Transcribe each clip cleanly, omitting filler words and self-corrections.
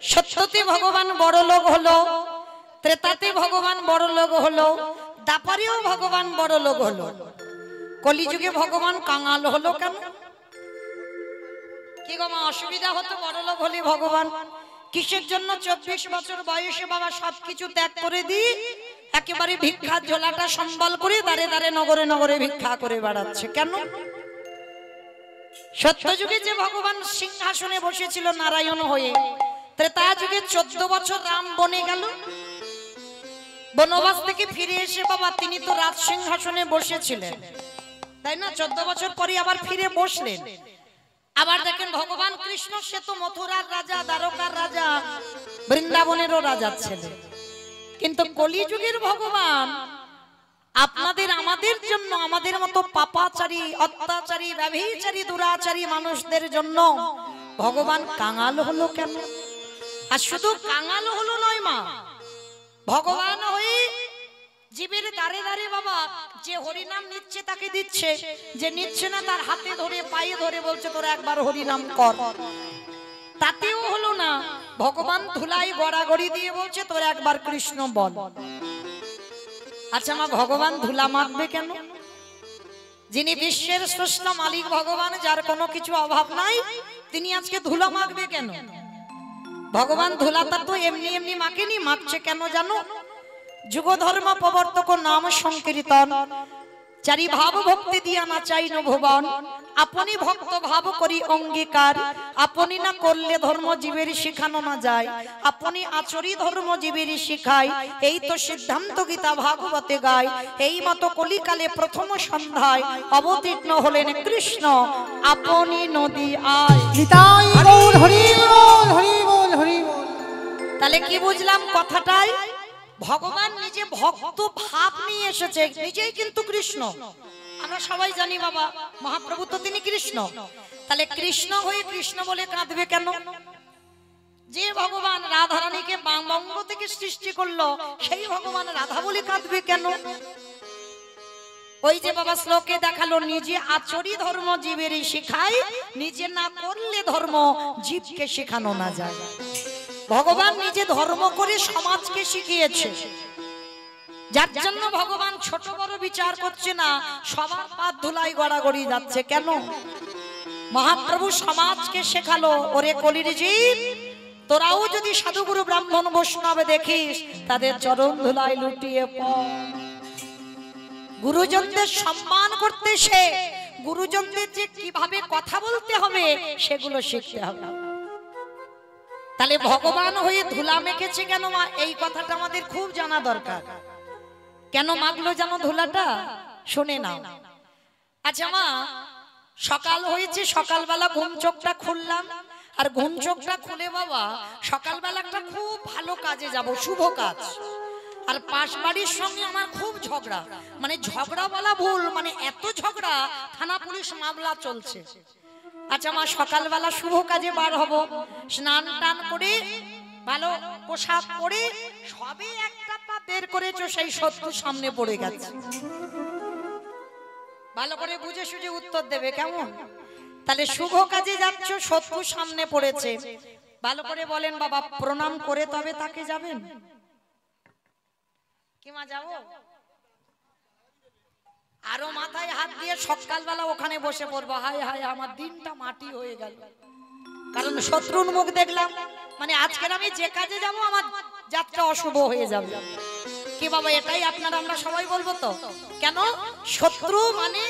সত্যতে ভগবান বড় লোক হলো, ত্রেতাতে ভগবান বড় লোক হলো, দাপারেও ভগবান বড় লোক হলো, কলিযুগে ভগবান কাঙাল হলো কেন? কি গো মা, অসুবিধা হতো বড় লোক হলে ভগবান? কিসের জন্য 24 বছর বয়সে বাবা সবকিছু ত্যাগ করে দি একেবারে ভিক্ষার ঝোলাটা সম্বল করে দাঁড়ে দাঁড়ে নগরে নগরে ভিক্ষা করে বেড়াচ্ছে কেন? সত্যযুগে যে ভগবান সিংহাসনে বসেছিল নারায়ণ হয়ে, ত্রেতা যুগে 14 বছর রাম বনে গেল, বনবাস থেকে ফিরে এসে বাবা তিনি তো রাজ সিংহাসনে বসেছিলেন, তাই না? 14 বছর পরে আবার ফিরে বসলেন। আবার দেখেন ভগবান কৃষ্ণ সে তো মথুরার রাজা, দ্বারকার রাজা, বৃন্দাবনেরও রাজার ছেলে, কিন্তু কলিযুগের ভগবান আপনাদের আমাদের জন্য, আমাদের মতো পাপাচারী, অত্যাচারী, ব্যভিচারী, দুরাচারী মানুষদের জন্য ভগবান কাঙাল হলো কেন? আর শুধু কাঙাল হলো নয় মা, ভগবান হয়ে জীবের দাঁড়ে দাঁড়ে বাবা যে হরিনাম নিচ্ছে তাকে দিচ্ছে, যে নিচ্ছে না তার হাতে ধরে পায়ে ধরে বলছে তোরা একবার হরিনাম কর। তাতেও হলো না, ভগবান ধুলাই গড়াগড়ি দিয়ে বলছে তোরা একবার কৃষ্ণ বল। আচ্ছা মা, ভগবান ধুলা মাখবে কেন? যিনি বিশ্বের স্রষ্টা মালিক ভগবান, যার কোনো কিছু অভাব নাই, তিনি আজকে ধুলা মাখবে কেন? ভগবান ধুলাটা তো এমনি এমনি মাখেনি, মাখছে কেন জানো? যুগ ধর্ম প্রবর্তক নাম সংকীর্তন, চারি ভাব ভক্তি দিয়া না চাইন ভুবন, আপনি ভক্ত ভাব করি অঙ্গীকার, আপনি না করলে ধর্ম জীবের শিখানো না যায়, আপনি আচরি ধর্ম জীবের শিখায়, এই তো সিদ্ধান্ত গীতা ভাগবতে গায়। এই মতো কলিকালে প্রথম সন্ধ্যায় অবতীর্ণ হলেন কৃষ্ণ, আপনি নদী আয়। তাহলে কি বুঝলাম কথাটাই? ভগবান নিজে ভক্ত ভাব নিয়ে এসেছে, নিজেই কিন্তু কৃষ্ণ। আমরা সবাই জানি বাবা মহাপ্রভু তো তিনি কৃষ্ণ, তাহলে কৃষ্ণ হয়ে কৃষ্ণ বলে কাঁদবে কেন? যে ভগবান রাধারানীকে বঙ্গ থেকে সৃষ্টি করলো, সেই ভগবান রাধা বলে কাঁদবে কেন? ওই যে বাবা শ্লোকে দেখালো, নিজে আচরি ধর্ম জীবেরই শিখায়, নিজে না করলে ধর্ম জীবকে শেখানো না যায়। ভগবান নিজে ধর্ম করে সমাজকে শিখিয়েছে, যার জন্য ভগবান ছোট বড় বিচার করছে না, সবার পাত ধুলাই গড়াগড়ি যাচ্ছে কেন? মহাপ্রভু সমাজকে শেখালো, ওরে কলির জীব, তোরাও যদি সাধুগুরু ব্রাহ্মণ বৈষ্ণব দেখিস, তাদের চরণ ধুলাই লুটিয়ে পড়। গুরুজনদের সম্মান করতে সে, গুরুজনদের যে কিভাবে কথা বলতে হবে সেগুলো শিখতে হবে। তাহলে ভগবান হয়ে ধুলা মেখেছে কেন মা? এই কথাটা আমাদের খুব জানা দরকার। কেন মাখলো জানো ধুলাটা? শুনে নাও। আচ্ছা মা, সকাল হয়েছে, সকালবেলা ঘুম চোখটা খুললাম, আর ঘুম চোখটা খুলে বাবা সকালবেলা একটা খুব ভালো কাজে যাব, শুভ কাজ, আর পাশ বাড়ির সঙ্গে আমার খুব ঝগড়া, মানে ঝগড়া বলা ভুল, মানে এত ঝগড়া থানা পুলিশ মামলা চলছে। আচ্ছা মা, সকালবেলা শুভ কাজে বার হব, স্নান টান করে ভালো পোশাক পরে সবে একটা পা বের করেছো, সেই শত্রু সামনে পড়ে গেছে। ভালো করে বুঝে সুঝে উত্তর দেবে কেমন? তাহলে শুভ কাজে যাচ্ছ, শত্রু সামনে পড়েছে, ভালো করে বলেন বাবা প্রণাম করে তবে তাকে যাবেন কি মা? যাবো আরো মাথায় হাত দিয়ে সকালবেলা ওখানে বসে পড়বো, হায় হায় আমার দিনটা মাটি হয়ে গেল, কারণ শত্রুর মুখ দেখলাম, মানে আজকের আমি যে কাজে যাব আমার যাত্রা অশুভ হয়ে যাবে। কি বাবা এটাই আপনারা আমরা সবাই বলবো তো? কেন? শত্রু মানে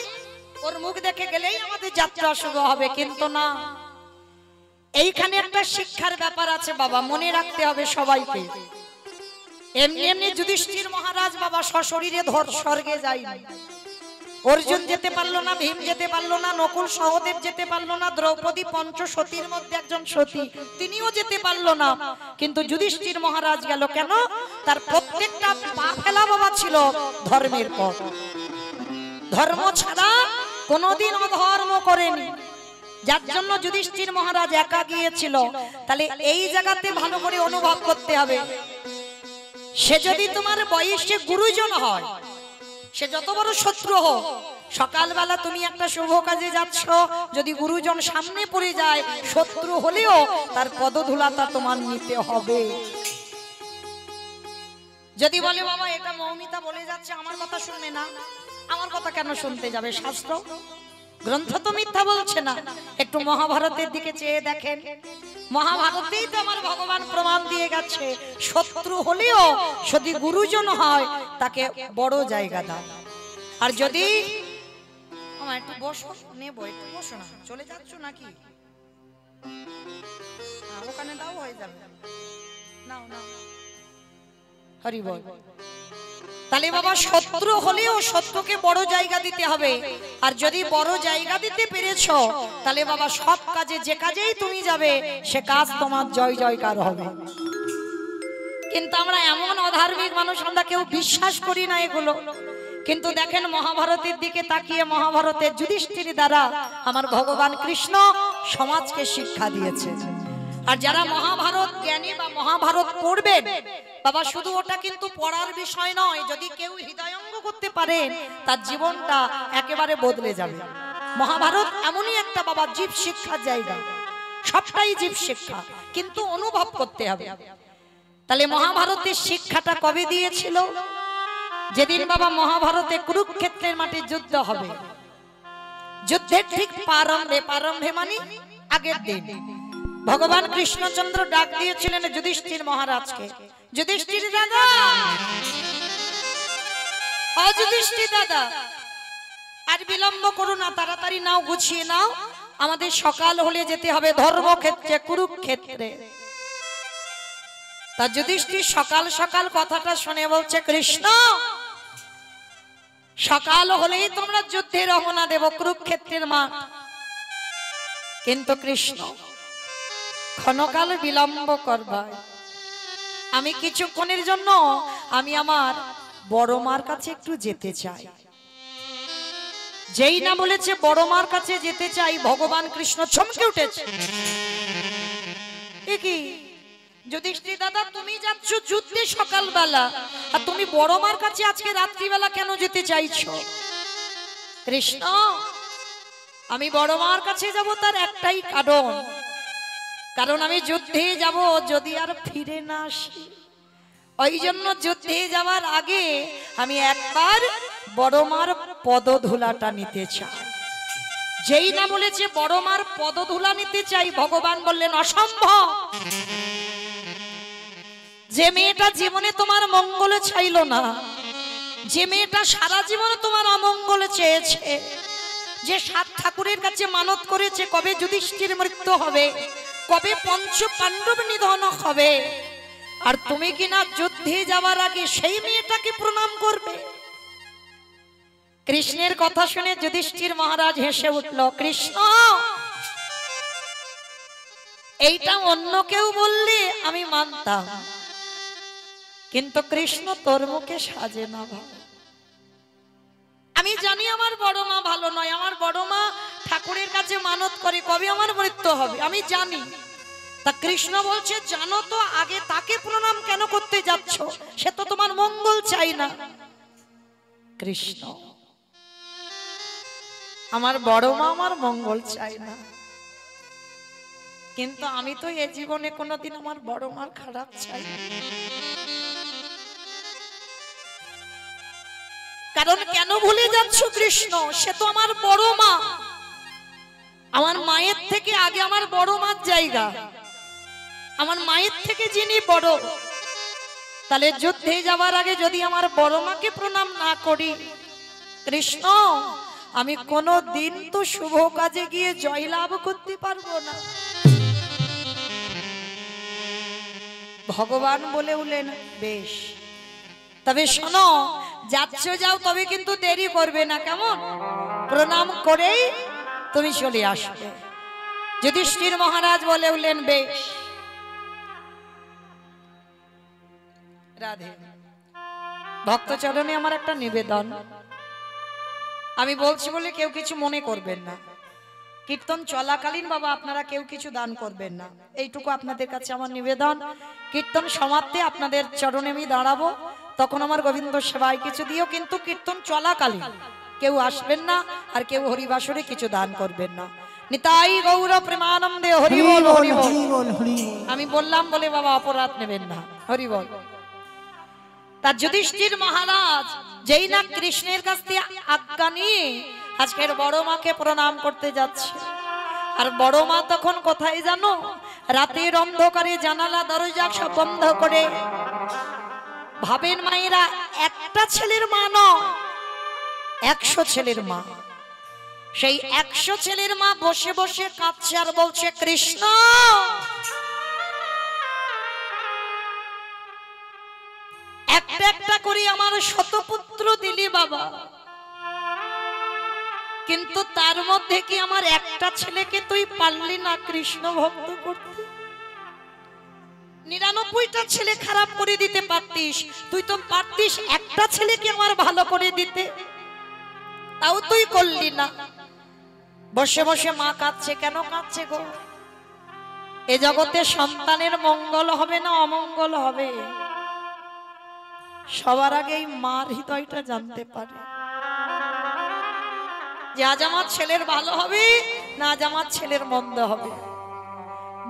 ওর মুখ দেখে গেলেই আমাদের যাত্রা অশুভ হবে, কিন্তু না, এইখানে একটা শিক্ষার ব্যাপার আছে বাবা, মনে রাখতে হবে সবাইকে। এমনি এমনি যুধিষ্ঠির মহারাজ বাবা সশরীরে স্বর্গে যায়নি, অর্জুন যেতে পারলো না, ভীম যেতে পারলো না, নকুল সহদেব যেতে পারলো না, দ্রৌপদী পঞ্চসতীর মধ্যে একজন সতী, তিনিও যেতে পারলো না, কিন্তু যুধিষ্ঠির মহারাজ গেল কেন? তার প্রত্যেকটা পা ফেলা বাবা ছিল ধর্মের পথ, ধর্ম ছাড়া কোনোদিন অধর্ম করেনি, যার জন্য যুধিষ্ঠির মহারাজ একা গিয়েছিল। তাহলে এই জায়গাতে ভালো করে অনুভব করতে হবে, সে যদি তোমার বয়সে গুরুজন হয়, সে যত বড় শত্রু হোক, সকালবেলা তুমি একটা শুভ কাজে যাচ্ছ, যদি গুরুজন সামনে পড়ে যায়, শত্রু হলেও তার পদধূলাটা তোমার নিতে হবে। যদি বলে বাবা এটা মৌমিতা বলে যাচ্ছে, আমার কথা শুনবে না, আমার কথা কেন শুনতে যাবে? শাস্ত্র গ্রন্থ তো মিথ্যা বলছে না। একটু মহাভারতের দিকে চেয়ে দেখেন, মহাভারতেই তো আমার ভগবান প্রমাণ দিয়ে গেছে, শত্রু হলেও যদি গুরুজন হয় তাকে বড় জায়গা দাও। আর যদি একটু বসো, নেবো, একটু বসো না, চলে যাচ্ছ নাকি? ওখানে দাও, হয়ে যাবে, নাও নাও, হরি বল। তাহলে বাবা শত্রু হলেও শত্রুকে বড় জায়গা দিতে হবে। আর যদি বড় জায়গা দিতে পেরেছো, তাহলে বাবা সব কাজে, যে কাজেই তুমি যাবে সে কাজ তোমার জয় জয়কার হবে। কিন্তু আমরা এমন অধার্মিক মানুষ, আমরা কেউ বিশ্বাস করি না এগুলো। কিন্তু দেখেন মহাভারতের দিকে তাকিয়ে, মহাভারতের যুধিষ্ঠির দ্বারা আমার ভগবান কৃষ্ণ সমাজকে শিক্ষা দিয়েছে। আর যারা মহাভারত জ্ঞানী বা মহাভারত পড়বেন বাবা, শুধু ওটা কিন্তু পড়ার বিষয় নয়, যদি কেউ হৃদয়ঙ্গ করতে পারেন তার জীবনটা একেবারে বদলে যাবে। মহাভারত এমনই একটা বাবা জীব শিক্ষার জায়গা, সবটাই জীব শিক্ষা, কিন্তু অনুভব করতে হবে। তাহলে মহাভারতের শিক্ষাটা কবে দিয়েছিল? যেদিন বাবা মহাভারতে কুরুক্ষেত্রের মাঠে যুদ্ধ হবে, যুদ্ধের ঠিক প্রারম্ভে মানে আগের দিন ভগবান কৃষ্ণচন্দ্র ডাক দিয়েছিলেন যুধিষ্ঠির মহারাজকে, যুধিষ্ঠির দাদা, যুধিষ্ঠির দাদা, আর বিলম্ব করো না, তাড়াতাড়ি নাও, গুছিয়ে নাও, আমাদের সকাল হলে যেতে হবে ধর্মক্ষেত্রে, কুরুক্ষেত্রে। তা যুধিষ্ঠির সকাল সকাল কথাটা শুনে বলছে, কৃষ্ণ সকাল হলেই তোমরা যুদ্ধে রওনা দেব, কুরুক্ষেত্রের মাঠ। কিন্তু কৃষ্ণ ক্ষণকাল বিলম্ব করবা, আমি কিছুক্ষণের জন্য আমি আমার বড় মার কাছে একটু যেতে চাই। যেই না বলেছে বড় মার কাছে যেতে চাই, ভগবান কৃষ্ণ চমকে উঠেছে। কি যুধিষ্ঠির দাদা, তুমি যাচ্ছ যুদ্ধে সকালবেলা, আর তুমি বড় মার কাছে আজকে রাত্রিবেলা কেন যেতে চাইছো? কৃষ্ণ, আমি বড় মার কাছে যাব তার একটাই কারণ আমি যুদ্ধে যাব, যদি আর ফিরে না আসি, ওই জন্য যুদ্ধে যাওয়ার আগে আমি একবার বড় মার পদধূলাটা নিতে চাই। যেই না বলেছে বড় মার পদধূলা নিতে চাই, ভগবান বললেন অসম্ভব। যে মেয়েটা জীবনে তোমার মঙ্গল চাইল না, যে মেয়েটা সারা জীবনে তোমার অমঙ্গল চেয়েছে, যে 7 ঠাকুরের কাছে মানত করেছে কবে যুধিষ্ঠির মৃত্যু হবে, কবে পঞ্চ পাণ্ডব নিধন হবে, আর তুমি কিনা যুদ্ধে যাওয়ার আগে সেই মেয়েটাকে প্রণাম করবে? কৃষ্ণের কথা শুনে যুধিষ্ঠির মহারাজ হেসে উঠল। কৃষ্ণ, এইটা অন্য কেউ বললে আমি মানতাম, কিন্তু কৃষ্ণ তোর মুখে সাজে না। আমি জানি আমার বড় মা ভালো নয়, আমার বড় মা ঠাকুরের কাছে মানত করে কবে আমার মৃত্যু হবে, আমি জানি। তা কৃষ্ণ বলছে, জানো তো, আগে তাকে প্রণাম কেন করতে যাচ্ছ? সে তো তোমার মঙ্গল চাই না। কৃষ্ণ, আমার বড় মা আমার মঙ্গল চাই না, কিন্তু আমি তো এ জীবনে কোনোদিন আমার বড় মার খারাপ চাই না। কারণ কেন ভুলে যাচ্ছ কৃষ্ণ? সে তো আমার বড় মা, আমার মায়ের থেকে আগে আমার বড় মার জায়গা, আমার মায়ের থেকে যিনি বড়। তাহলে যুদ্ধে যাওয়ার আগে যদি আমার বড় মাকে প্রণাম না করি, কৃষ্ণ আমি কোনো দিন তো শুভ কাজে গিয়ে জয়লাভ করতে পারবো না। ভগবান বলে উঠলেন, বেশ, তবে শোনো, যাচ্ছ যাও, তবে কিন্তু দেরি করবে না, কেমন? প্রণাম করেই তুমি চলে আসবে। যুধিষ্ঠির মহারাজ বলে উঠলেন, বেশ। রাধে, ভক্তচরণে আমার একটা নিবেদন, আমি বলছি বলে কেউ কিছু মনে করবেন না। কীর্তন চলাকালীন বাবা আপনারা কেউ কিছু দান করবেন না, এইটুকু আপনাদের কাছে আমার নিবেদন। কীর্তন সমাপ্তে আপনাদের চরণে আমি দাঁড়াবো, তখন আমার গোবিন্দ সেবায় কিছু দিও, কিন্তু কীর্তন চলাকালীন কেউ আসবেন না, আর কেউ হরিবাসরে কিছু দান করবেন না। নিতাই গৌর প্রেমানন্দে হরি বল হরি বল। আমি বললাম বলে বাবা অপরাধ নেবেন না, হরি বল। তার যুধিষ্ঠির মহারাজ যেই না কৃষ্ণের কাছ থেকে আজ্ঞা নিয়ে আজকের বড় মাকে প্রণাম করতে যাচ্ছে, আর বড় মা তখন কোথায় জানো, রাতের অন্ধকারে জানালা দরজা সব বন্ধ করে, ভাবেন মায়েরা একটা ছেলের মা নয়, 100 ছেলের মা। সেই 100 ছেলের মা বসে বসে কাঁদছে আর বলছে, কৃষ্ণ একটা একটা করে আমার শতপুত্র দিলি বাবা, কিন্তু তার মধ্যে কি আমার একটা ছেলেকে তুই পারলি না কৃষ্ণ ভক্ত করতে? 99টা ছেলে খারাপ করে দিতে পারতিস, তুই তো পারতিস একটা ছেলেকে আমার ভালো করে দিতে, তাও তুই করলি না। বসে বসে মা কাঁদছে। কেন কাঁদছে গো? এ জগতে সন্তানের মঙ্গল হবে না অমঙ্গল হবে, সবার আগেই মার হৃদয়টা জানতে পারে যে আজ আমার ছেলের ভালো হবে না আজ আমার ছেলের মন্দ হবে।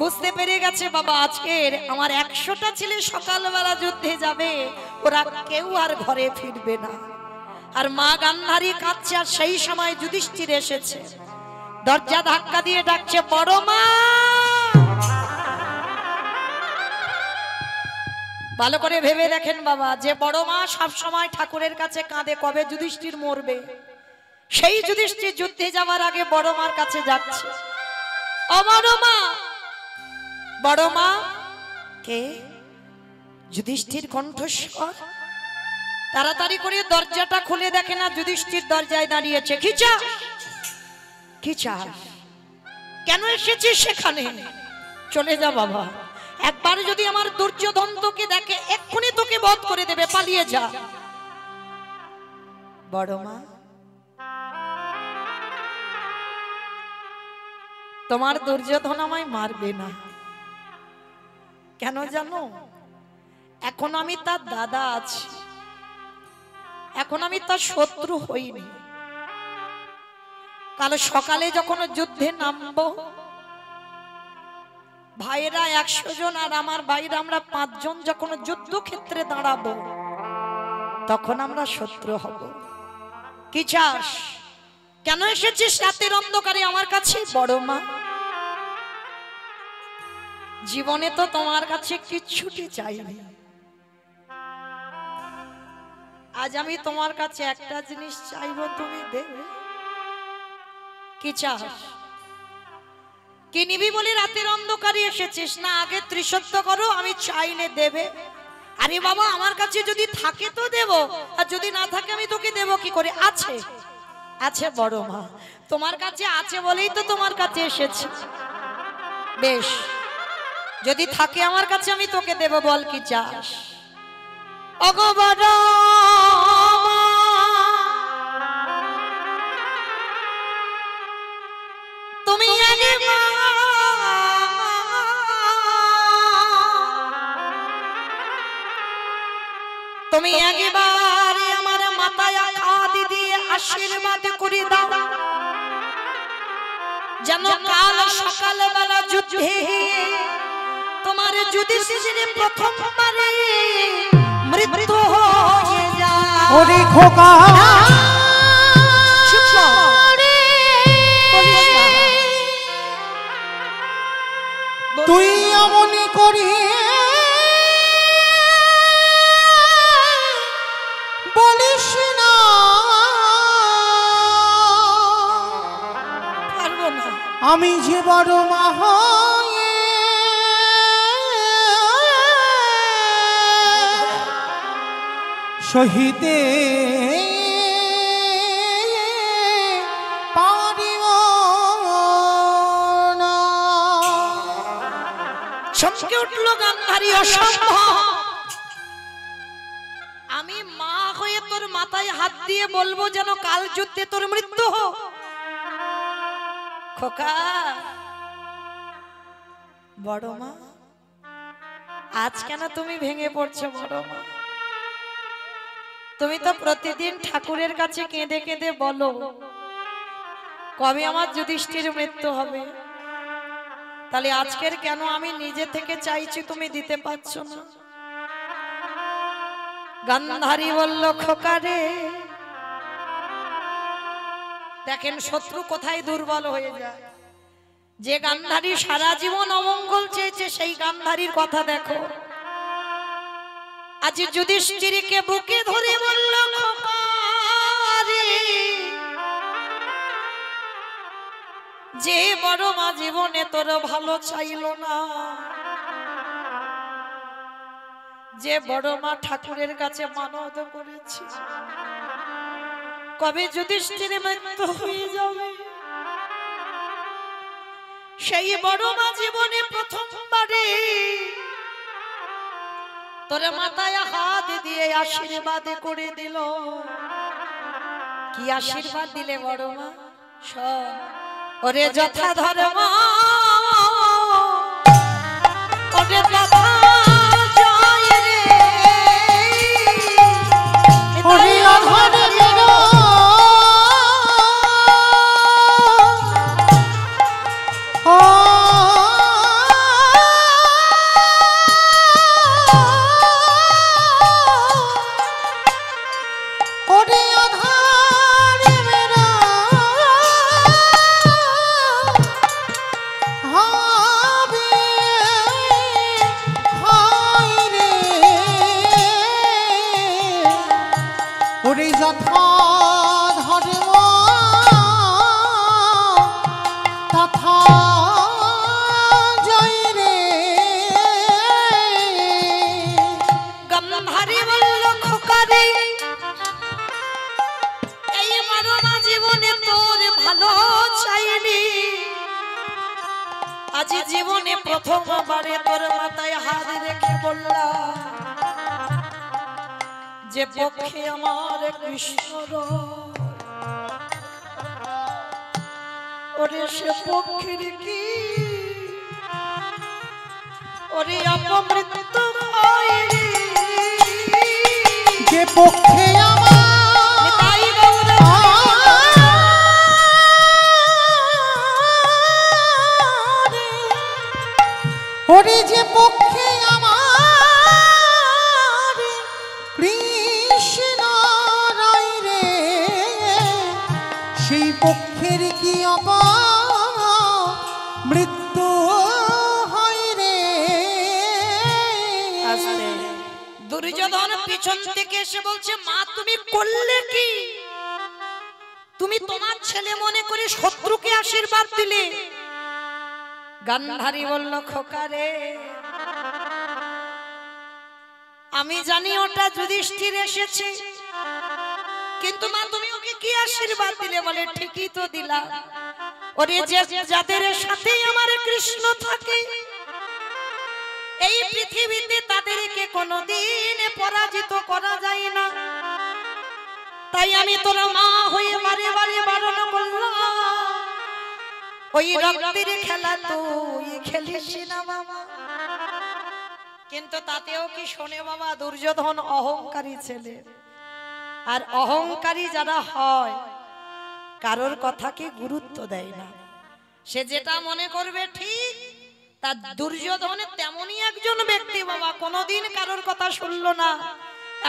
বুঝতে পেরে গেছে বাবা, আজকের আমার 100টা ছেলে সকালবেলা যুদ্ধে যাবে, ওরা কেউ আর ঘরে ফিরবে না। আর মা গান্ধারী কাঁদছে, আর সেই সময় যুধিষ্ঠির এসেছে, দরজা ধাক্কা দিয়ে ডাকছে, বড় মা। ভালো করে ভেবে দেখেন বাবা, যে বড় মা সব সময় ঠাকুরের কাছে কাঁদে কবে যুধিষ্ঠির মরবে, সেই যুধিষ্ঠির যুদ্ধে যাওয়ার আগে বড় মার কাছে যাচ্ছে। ও বড় মা। বড় মা কে? যুধিষ্ঠির কণ্ঠস্বর। তাড়াতাড়ি করে দরজাটা খুলে দেখে না যুধিষ্ঠির দরজায় দাঁড়িয়েছে। কি চাস? কি চাস? কেন এসেছিস সেখানে? চলে যা বাবা, একবার যদি আমার দুর্যোধন তোকে দেখে এক্ষুনি তোকে বধ করে দেবে, পালিয়ে যা। বড় মা, তোমার দুর্যোধন আমায় মারবে না। কেন জানো? এখন আমি তার দাদা আছি, এখন আমি তার শত্রু হইনি। কাল সকালে যখন যুদ্ধে নামবো, ভাইরা 100 জন আর আমার ভাইরা আমরা 5 জন যখন যুদ্ধক্ষেত্রে দাঁড়াবো, তখন আমরা শত্রু হব। কি চাস? কেন এসেছিস রাতের অন্ধকারে আমার কাছে? বড় মা, জীবনে তো তোমার কাছে কিচ্ছুটি চাইনি, আজ আমি তোমার কাছে একটা জিনিস চাইবো, তুমি দেবে। কি চাস? কি নিবি বলে রাতের অন্ধকারে এসেছিস না? আগে ত্রিসত্য করো, আমি চাইলে দেবে। আরে বাবা, আমার কাছে যদি থাকে তো দেব, আর যদি না থাকে আমি তোকে দেব কি করে? আছে, আছে বড় মা, তোমার কাছে আছে বলেই তো তোমার কাছে এসেছি। বেশ, যদি থাকে আমার কাছে আমি তোকে দেব, বল কি চাস? ওগো বড় তুমি আগে তুমি একবার আমার মাথায় হাত দিয়ে আশীর্বাদ করে দাও, যেন কাল সকালবেলা যুদ্ধে তোমার যুধিষ্ঠির প্রথমবারে মৃত্যু হয়ে যায়। ওরে খোকা, তুই এমনই করি বলিস না, পারবো না। আমি যে বড় মা হয়ে সহিতে পারিব না। চমকে উঠল গান্ধারী, অসম্ভব। আমি মা হয়ে তোর মাথায় হাত দিয়ে বলবো যেন কাল যুদ্ধে তোর মৃত্যু হোক? খোকা, বড় মা, আজ কেন তুমি ভেঙে পড়ছো? বড় মা, তুমি তো প্রতিদিন ঠাকুরের কাছে কেঁদে কেঁদে বলো কবে আমার যুধিষ্ঠির মৃত্যু হবে, তাহলে আজকের কেন আমি নিজে থেকে চাইছি তুমি দিতে পারছো না? গান্ধারী বলল খোকারে, দেখেন শত্রু কোথায় দুর্বল হয়ে যায়। যে গান্ধারী সারা জীবন অমঙ্গল চেয়েছে সেই গান্ধারীর কথা দেখো, আজ যুধিষ্ঠিরকে বুকে ধরে বলল খোকারে, যে বড় মা জীবনে তোর ভালো চাইল না, যে বড় মা ঠাকুরের কাছে মানত করেছে কবে যুধিষ্ঠির মৃত্যু হয়ে যাবে, সেই বড় মা জীবনে প্রথমবারে তোর মাথায় হাত দিয়ে আশীর্বাদ করে দিল। কি আশীর্বাদ দিলে বড় মা? শোন, ওরে যথা ধর্ম ওরে তথা জয় রে, ওরে অধর্মের ওরে অধর্মের হবে হয় রে, ওরে যথা ধর্ম তথা জয় রে। গান্ধারী বলল খোকারে, এই বড় মা জীবনে তোর ভালো চাইনি, আজ জীবনে প্রথমবারে তোর মাথায় হাত রেখে বললাম যে পক্ষে আমার কৃষ্ণ ওরে সে পক্ষের কি ওরে অপমৃত্যু হয় রে, যে পক্ষে নিতাই গৌর ওরে যে পক্ষে আমার কৃষ্ণ রায় রে, সেই পক্ষের কি মৃত্যু হয় রে। দুর্যোধন পিছন থেকে এসে বলছে মা তুমি করলে কি? তুমি তোমার ছেলে মনে করে শত্রুকে আশীর্বাদ দিলে। গান্ধারী বলল খোকারে, আমি জানি ওটা যুধিষ্ঠির এসেছে, কিন্তু মা তুমি ওকে কি আশীর্বাদ দিলে? বলে ঠিকই তো দিলাম, ওরে যাদের সাথে আমার কৃষ্ণ থাকে এই পৃথিবীতে তাদেরকে কোনোদিন পরাজিত করা যায় না, তাই আমি তোর মা হয়ে বারে বারে বারণ করলাম ওই রক্তের খেলা তুই খেলিস না বাবা। কিন্তু তাতেও কি শোনে বাবা? দুর্যোধন অহংকারী ছেলে, আর অহংকারী যারা হয় কারোর কথাকে গুরুত্ব দেয় না, সে যেটা মনে করবে ঠিক। তার দুর্যোধন তেমনই একজন ব্যক্তি বাবা, কোনোদিন কারোর কথা শুনলো না।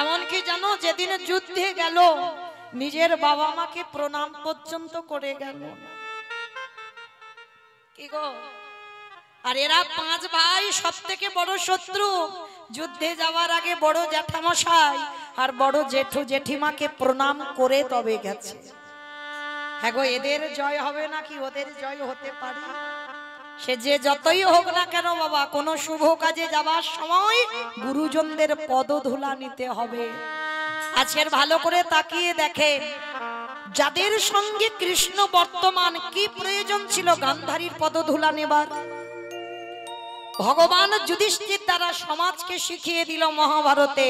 এমনকি জানো যেদিন যুদ্ধে গেল নিজের বাবা মাকে প্রণাম পর্যন্ত করে গেল। কি গো, আর এরা পাঁচ ভাই সব থেকে বড় শত্রু। যুদ্ধে যাওয়ার আগে বড় জ্যাঠামশাই আর বড় জেঠু জেঠিমাকে প্রণাম করে তবে গেছে। হ্যাঁ গো, এদের জয় হবে নাকি ওদের জয় হতে পারে? সে যে যতই হোক না কেন বাবা, কোন শুভ কাজে যাবার সময় গুরুজনদের পদধূলা নিতে হবে। আজকের ভালো করে তাকিয়ে দেখেন, যাদের সঙ্গে কৃষ্ণ বর্তমান, কি প্রয়োজন ছিল গান্ধারীর পদধূলা নেবার? ভগবান যুধিষ্ঠির দ্বারা সমাজকে শিখিয়ে দিল মহাভারতে,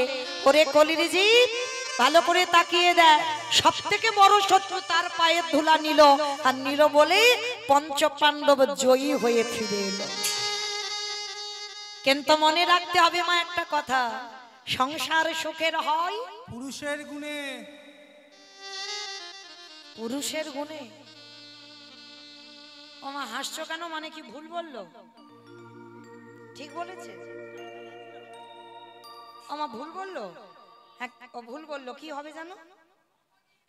ওরে কলির জীব ভালো করে তাকিয়ে দেয়, সব থেকে বড় শত্রু তার পায়ের ধুলা নিল, আর নিল বলে পঞ্চপাণ্ডব জয়ী হয়ে ফিরে এলো। কিন্তু মনে রাখতে হবে মা একটা কথা, সংসার সুখের হয় পুরুষের গুণে। পুরুষের গুণে। ওমা হাসছো কেন? মানে কি ভুল বললো? ঠিক বলেছে? ওমা ভুল বললো? ও ভুল বললো। কি হবে জানো?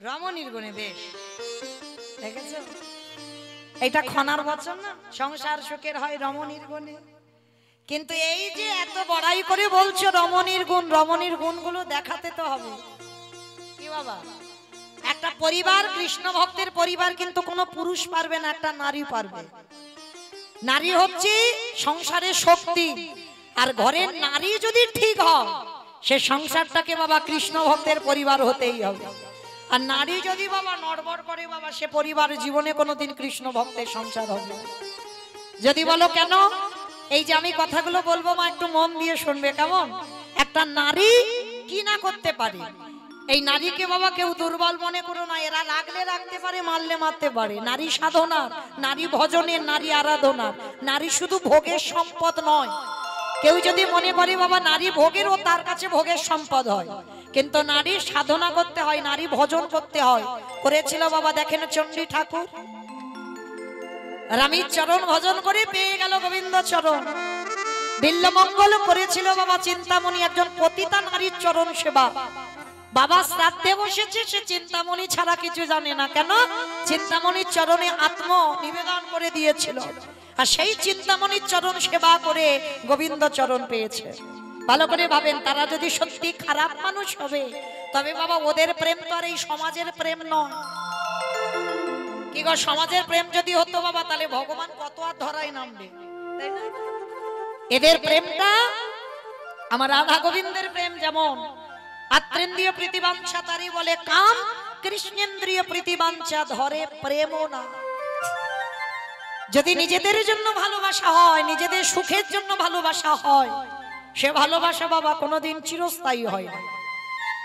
রমণীর গুণে। বেশ, দেখেছো? এটা খনার বচন না, সংসার সুখের হয় রমণীর গুণে। কিন্তু এই যে এত বড়াই করে বলছো রমণীর গুণ, রমণীর গুণগুলো দেখাতে তো হবে। কি বাবা, একটা পরিবার, কৃষ্ণ ভক্তের পরিবার কিন্তু কোনো পুরুষ পারবে না, একটা নারী পারবে। নারী হচ্ছে সংসারের শক্তি, আর ঘরের নারী যদি ঠিক হয় সে সংসারটাকে বাবা কৃষ্ণ ভক্তের পরিবার হতেই হবে। আর নারী যদি বাবা নড়বড় করে বাবা, সে পরিবার জীবনে কোনোদিন কৃষ্ণ ভক্তের সংসার হবে। যদি বলো কেন, এই যে আমি কথাগুলো বলবো মা, একটু মন দিয়ে শুনবে কেমন? একটা নারী কি না করতে পারে, এই নারীকে বাবা কেউ দুর্বল মনে করো না। এরা রাখলে রাখতে পারে, মারলে মারতে পারে। নারী সাধনার, নারী ভজনের, নারী আরাধনার। নারী শুধু ভোগের সম্পদ নয়। কেউ যদি মনে করে বাবা নারী ভোগের, ও তার কাছে ভোগের সম্পদ হয়, কিন্তু নারী সাধনা করতে হয়, নারী ভজন করতে হয়। করেছিল বাবা, দেখেন চণ্ডী ঠাকুর রামীর চরণ ভজন করে পেয়ে গেল গোবিন্দ চরণ। বিল্লমঙ্গল করেছিল বাবা চিন্তামণি, একজন পতিতা নারীর চরণ সেবা। বাবা শ্রাদ্ধে বসেছে, সে চিন্তামণি ছাড়া কিছু জানে না। কেন? চিন্তামণির চরণে আত্ম নিবেদন করে দিয়েছিল, আর সেই চিন্তামণির চরণ সেবা করে গোবিন্দ চরণ পেয়েছে। ভালো করে ভাবেন, তারা যদি সত্যি খারাপ মানুষ হবে, তবে বাবা ওদের প্রেম তো আর এই সমাজের প্রেম নয়। কি গো, সমাজের প্রেম যদি হতো বাবা, তাহলে ভগবান কত আর ধরায় নামবে, তাই না? এদের প্রেমটা আমার রাধা গোবিন্দের প্রেম। যেমন আত্রেন্দ্রিয় প্রীতিবাঞ্ছা তারি বলে কাম, কৃষ্ণেন্দ্রিয় প্রীতিবাঞ্ছা ধরে প্রেমও না। যদি নিজেদের জন্য ভালোবাসা হয়, নিজেদের সুখের জন্য ভালোবাসা হয়, সে ভালোবাসা বাবা কোনোদিন চিরস্থায়ী হয় না।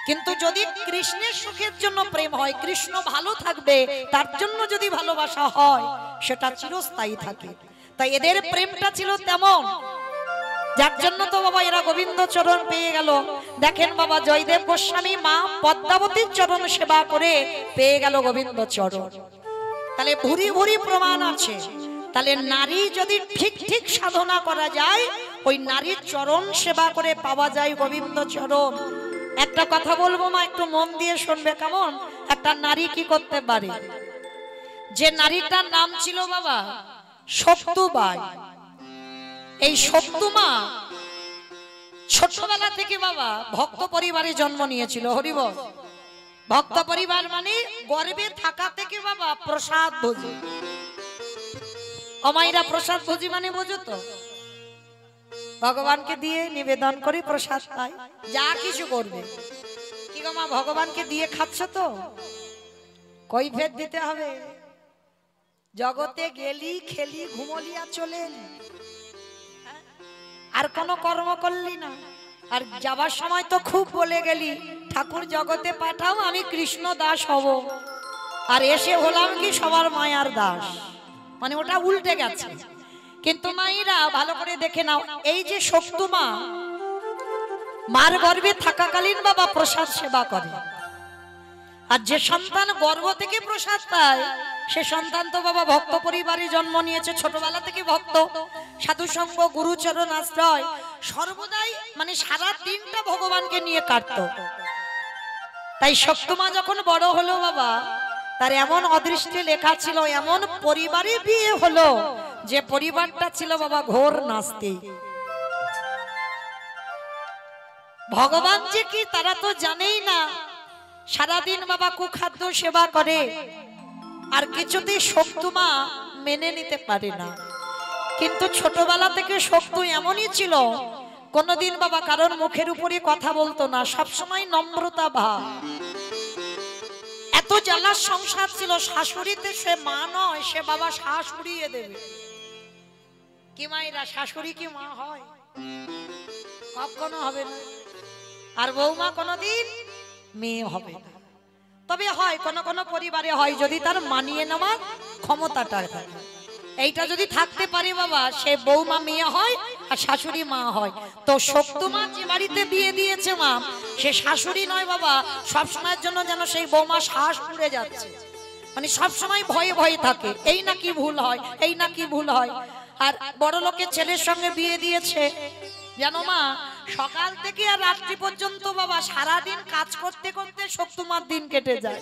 কিন্তু যদি কৃষ্ণের সুখের জন্য প্রেম হয়, কৃষ্ণ ভালো থাকবে তার জন্য যদি ভালোবাসা হয়, সেটা চিরস্থায়ী থাকে। তাই এদের প্রেমটা ছিল তেমন, যার জন্য তো বাবা এরা গোবিন্দ চরণ পেয়ে গেল। দেখেন বাবা, জয়দেব গোস্বামী মা পদ্মাবতীর চরণ সেবা করে পেয়ে গেল গোবিন্দ চরণ। তাহলে ভুরি ভুরি প্রমাণ আছে। তাহলে নারী যদি ঠিক ঠিক সাধনা করা যায়, ওই নারীর চরণ সেবা করে পাওয়া যায় গোবিন্দ চরণ। একটা কথা বলবো মা, একটু মন দিয়ে শুনবে কেমন? একটা নারী কি করতে পারে? যে নারীটার নাম ছিল বাবা শক্তুবাই। এই শক্তুমা ছোটবেলা থেকে বাবা ভক্ত পরিবারে জন্ম নিয়েছিল। হরিবল। ভক্ত পরিবার মানে গর্ভে থাকা থেকে বাবা প্রসাদ ভোজি। অমাইরা প্রসাদ ভোজি মানে বোঝো তো? ভগবানকে দিয়ে নিবেদন করে প্রসাদ পায়, যা কিছু করবে। কি গো মা, ভগবানকে দিয়ে খাচ্ছ তো, কৈফিয়ত দিতে হবে। জগতে গেলি, খেলি, ঘুমলি আর চলে এলি, আর কোনো কর্ম করলি না। আর যাবার সময় তো খুব বলে গেলি, ঠাকুর জগতে পাঠাও, আমি কৃষ্ণ দাস হব। আর এসে হলাম কি সবার মায়ার দাস। মানে ওটা উল্টে গেছে। কিন্তু মায়েরা ভালো করে দেখে নাও, এই যে শক্তুমা মার গর্ভে থাকাকালীন বাবা প্রসাদ সেবা করে। আর যে সন্তান গর্ভ থেকে প্রসাদ পায়, সে সন্তান তো বাবা ভক্ত পরিবারে জন্ম নিয়েছে, ছোটবেলা থেকে ভক্ত, সাধু সঙ্গ, গুরুচরণ আশ্রয়, সর্বদাই মানে সারা দিনটা ভগবানকে নিয়ে কাটতো। তাই শক্তুমা যখন বড় হলো বাবা, তার এমন অদৃষ্টে লেখা ছিল, এমন পরিবারে বিয়ে হলো যে পরিবারটা ছিল বাবা ঘোর নাস্তিক। ভগবান যে কি তারা তো জানেই না। সারাদিন বাবা কুখাদ্য সেবা করে, আর কিছুতেই শক্তুমা মেনে নিতে পারে না। কিন্তু ছোটবেলা থেকে শক্তু এমনই ছিল, কোনদিন বাবা কারণ মুখের উপরে কথা বলতো না, সবসময় নম্রতা ভাব। এত জ্বালার সংসার ছিল, শাশুড়িতে সে মা নয়, সে বাবা শাশুড়িয়ে দেবে। কি মায়েরা, শাশুড়ি কি মা হয়? কখনো হবে না। আর বৌমা কোনদিন মেয়ে হবে না। তবে হয় কোন কোন পরিবারে হয়, যদি তার মানিয়ে নেওয়ার ক্ষমতাটা থাকে। এইটা যদি থাকতে পারে বাবা, সে বৌমা মেয়ে হয়, আর শাশুড়ি মা হয়। তো শক্তমা যে বাড়িতে বিয়ে দিয়েছে মা, সে শাশুড়ি নয় বাবা, সব সময়ের জন্য যেন সেই বৌমা শ্বাস পুড়ে যাচ্ছে, মানে সব সময় ভয়ে ভয়ে থাকে, এই নাকি ভুল হয়, এই নাকি ভুল হয়। আর বড় লোকের ছেলের সঙ্গে বিয়ে দিয়েছে, জানো মা, সকাল থেকে আর রাত্রি পর্যন্ত বাবা সারাদিন কাজ করতে করতে শক্তমার দিন কেটে যায়,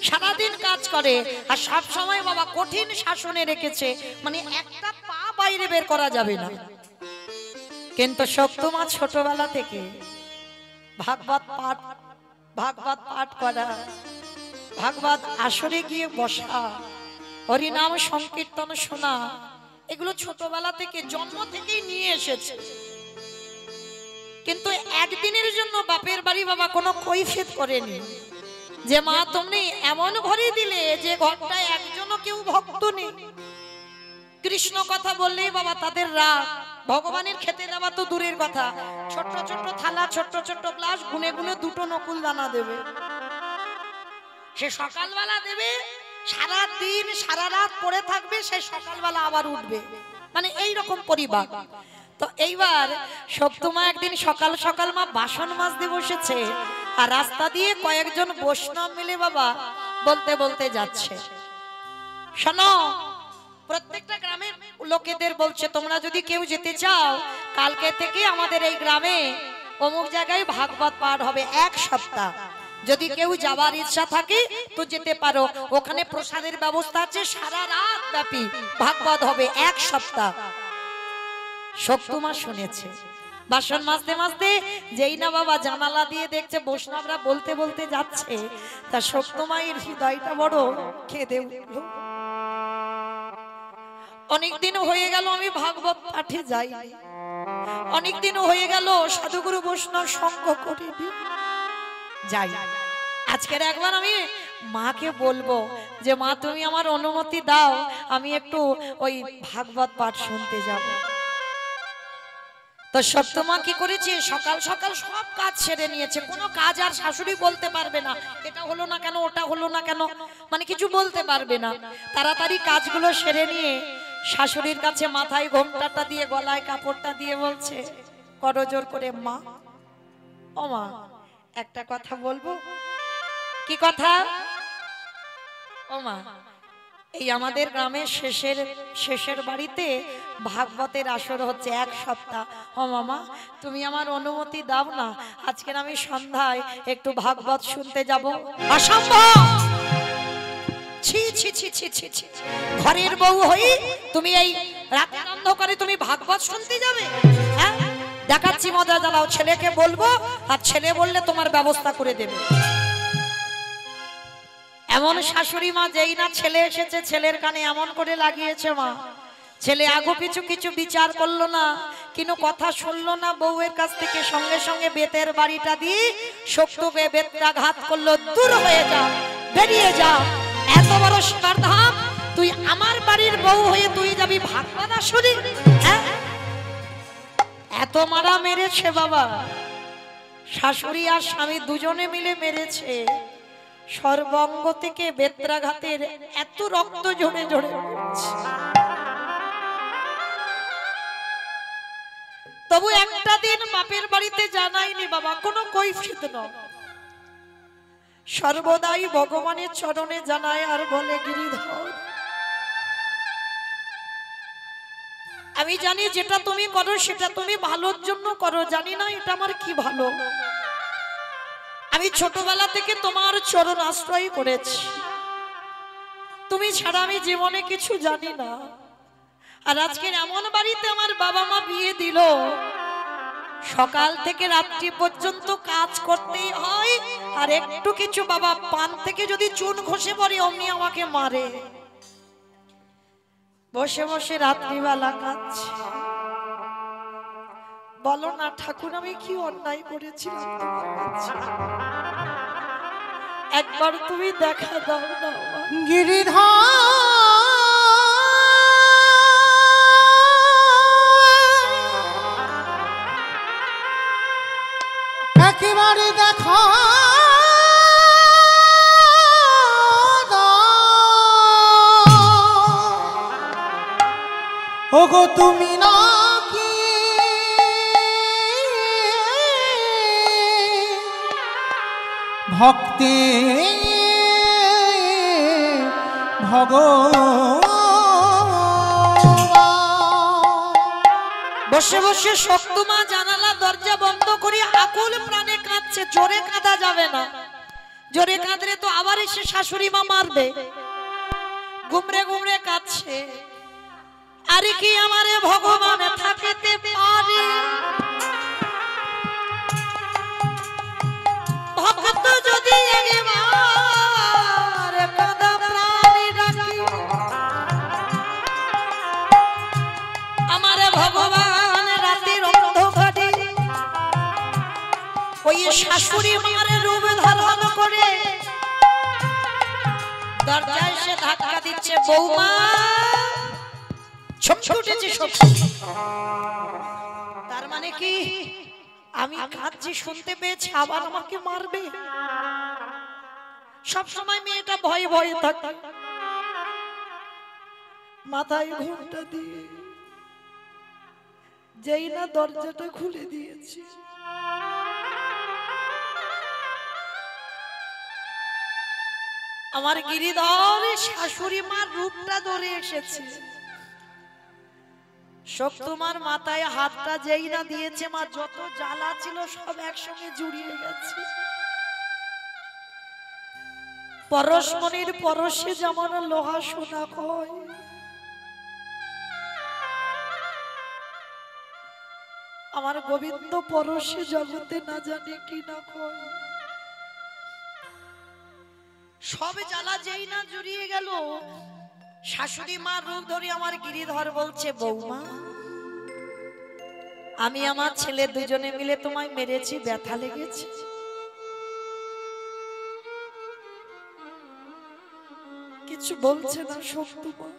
সারাদিন কাজ করে। আর সব সময় বাবা কঠিন শাসনে রেখেছে, মানে একটা পা বাইরে বের করা যাবে না। কিন্তু শক্তমা ছোটবেলা থেকে ভাগবত পাঠ করা, ভাগবত আসরে গিয়ে বসা, হরিনাম সংকীর্তন শোনা, এগুলো ছোটবেলা থেকে জন্ম থেকেই নিয়ে এসেছে। কিন্তু একদিনের জন্য বাপের বাড়ি বাবা কোনো কৈফিয়ত করেনি যে মা তুমি এমন ঘরে দিলে যে ঘরটায় একজনও কেউ ভক্ত নেই। কৃষ্ণ কথা বললেই বাবা তাদের রাগ, ভগবানের খেতে দেওয়া তো দূরের কথা, ছোট্ট ছোট্ট থালা, ছোট্ট ছোট্ট গ্লাস, গুনে গুনে দুটো নকুল দানা দেবে, সে সকালবেলা দেবে, সারা দিন সারা রাত পড়ে থাকবে, সে সকালবেলা আবার উঠবে, মানে এই রকম পরিবার। তো এইবার শক্তমা একদিন সকাল সকাল মা বাসন মাজতে বসেছে, আর রাস্তা দিয়ে কয়েকজন বৈষ্ণব মিলে বাবা বলতে বলতে যাচ্ছে, শোনো, প্রত্যেকটা গ্রামের লোকেদের বলছে তোমরা যদি কেউ যেতে চাও, কালকে থেকে আমাদের এই গ্রামে অমুক জায়গায় ভাগবত পাঠ হবে 1 সপ্তাহ, যদি কেউ যাবার ইচ্ছা থাকে তো যেতে পারো, ওখানে প্রসাদের ব্যবস্থা আছে, সারা রাত ব্যাপী ভাগবত হবে 1 সপ্তাহ। শক্তমা শুনেছে, বাসন মাজতে মাজতে যেই না বাবা জানালা দিয়ে দেখছে বৈষ্ণবরা বলতে বলতে যাচ্ছে, তা শক্তমায়ের হৃদয়টা বড় কেঁদে উঠল। অনেকদিন হয়ে গেল আমি ভাগবত পাঠে যাই, অনেকদিন হয়ে গেল সাধুগুরু বৈষ্ণব সঙ্গ করিনি, যাই, আজকের একবার আমি মাকে বলবো যে মা তুমি আমার অনুমতি দাও, আমি একটু ওই ভাগবত পাঠ শুনতে যাব। তো শক্তমা কি করেছে, সকাল সকাল সব কাজ সেরে নিয়েছে, কোনো কাজ আর শাশুড়ি বলতে পারবে না, এটা হলো না কেন, ওটা হলো না কেন, মানে কিছু বলতে পারবে না। তাড়াতাড়ি কাজগুলো সেরে নিয়ে শাশুড়ির কাছে মাথায় ঘোমটাটা দিয়ে, গলায় কাপড়টা দিয়ে বলছে করজোর করে, মা, ও মা, একটা কথা বলবো। কি কথা? ও মা, এই আমাদের গ্রামের শেষের বাড়িতে ভাগবতের আসর হচ্ছে 1 সপ্তাহ, ও মামা তুমি আমার অনুমতি দাও না, আজকের আমি সন্ধ্যায় একটু ভাগবত শুনতে যাব। অসম্ভব, ছি ছি ছি ছি ছি ছি, ঘরের বউ হই তুমি এই রাতের অন্ধকারে তুমি ভাগবত শুনতে যাবে? হ্যাঁ, দেখাচ্ছি মজা, জ্বালাও, ছেলেকে বলবো, আর ছেলে বললে তোমার ব্যবস্থা করে দেবে। এমন শাশুড়ি মা, যেই না ছেলে এসেছে ছেলের কানে এমন করে লাগিয়েছে মা, ছেলে আগু পিছু কিছু বিচার করলো না, কিন্তু কথা শুনলো না, বউয়ের কাছ থেকে সঙ্গে সঙ্গে বেতের বাড়িটা দিয়ে শক্তকে বেত্রাঘাত করলো, দূর হয়ে যা, বেরিয়ে যা, এত বড় স্পর্ধাম, তুই আমার বাড়ির বউ হয়ে তুই যাবি ভাগবত আসরে? হ্যাঁ, এত মারা মেরেছে বাবা, শাশুড়ি আর স্বামী দুজনে মিলে মেরেছে, সর্বাঙ্গ থেকে বেত্রাঘাতের এত রক্ত ঝরে ঝরে পড়ছে। তবু একটা দিন বাপের বাড়িতে জানাইনি বাবা, কোনো কৈফিয়ত নয়, সর্বদাই ভগবানের চরণে জানায় আর বলে, গিরিধর আমি জানি যেটা তুমি করো সেটা তুমি ভালোর জন্য করো, জানি না এটা আমার কি ভালো, আমি ছোটবেলা থেকে তোমার চরণ আশ্রয় করেছি, তুমি ছাড়া আমি জীবনে কিছু জানি না, আর আজকে এমন বাড়িতে আমার বাবা মা বিয়ে দিল, সকাল থেকে রাত্রি পর্যন্ত কাজ করতেই হয়, আর একটু কিছু বাবা পান থেকে যদি চুন খসে পড়ে অমনি আমাকে মারে, বসে বসে রাত্রিবেলা কাঁদছে। বলো না ঠাকুর আমি কি অন্যায় করেছিলাম তোমার কাছে, একবার তুমি দেখা দাও না। গিরিধর একেবারে দেখা ওগো তুমি না ভক্তি ভগবান। বসে বসে শক্তমা জানালা দরজা বন্ধ করে আকুল প্রাণে কাঁদছে। জোরে কাঁদা যাবে না, জোরে কাঁদলে তো আবার এসে শাশুড়ি মা মারবে। গুমরে গুমরে কাঁদছে, আরে কি আমারে ভগবান থাকিতে পারে, ভক্ত যদি একবার কাঁদা প্রাণে ডাকি, আমারে ভগবান রাতের অন্ধকারে ওই শাশুড়ি মারে রূপ ধারণ করে দরজায় এসে ধাক্কা দিচ্ছে। বৌমা ছমছম উঠেছে সব। তার মানে কি আমি কাঁদছি শুনতে পেয়েছি, আবার আমাকে মারবে। সব সময় মেয়েটা ভয়ে ভয়ে থাকে, মাথায় ঘোমটা দিয়ে যেই না দরজাটা খুলে দিয়েছি, আমার গিরিধর শাশুড়ি মার রূপটা ধরে এসেছে। শক্তমার মাথায় হাতটা যেই না দিয়েছে, মা যত জ্বালা ছিল সব একসঙ্গে জুড়িয়ে গেছে। পরশমণির পরশে যেমন লোহা সোনা কয়, আমার গোবিন্দ পরশে জগতে না জানে কি না কয়। সব জ্বালা যেই না জুড়িয়ে গেল, শাশুড়ি মার রূপ ধরে আমার গিরিধর বলছে, বৌমা আমি আমার ছেলে দুজনে মিলে তোমায় মেরেছি, ব্যথা লেগেছে। কিছু বলছে না শক্তমা,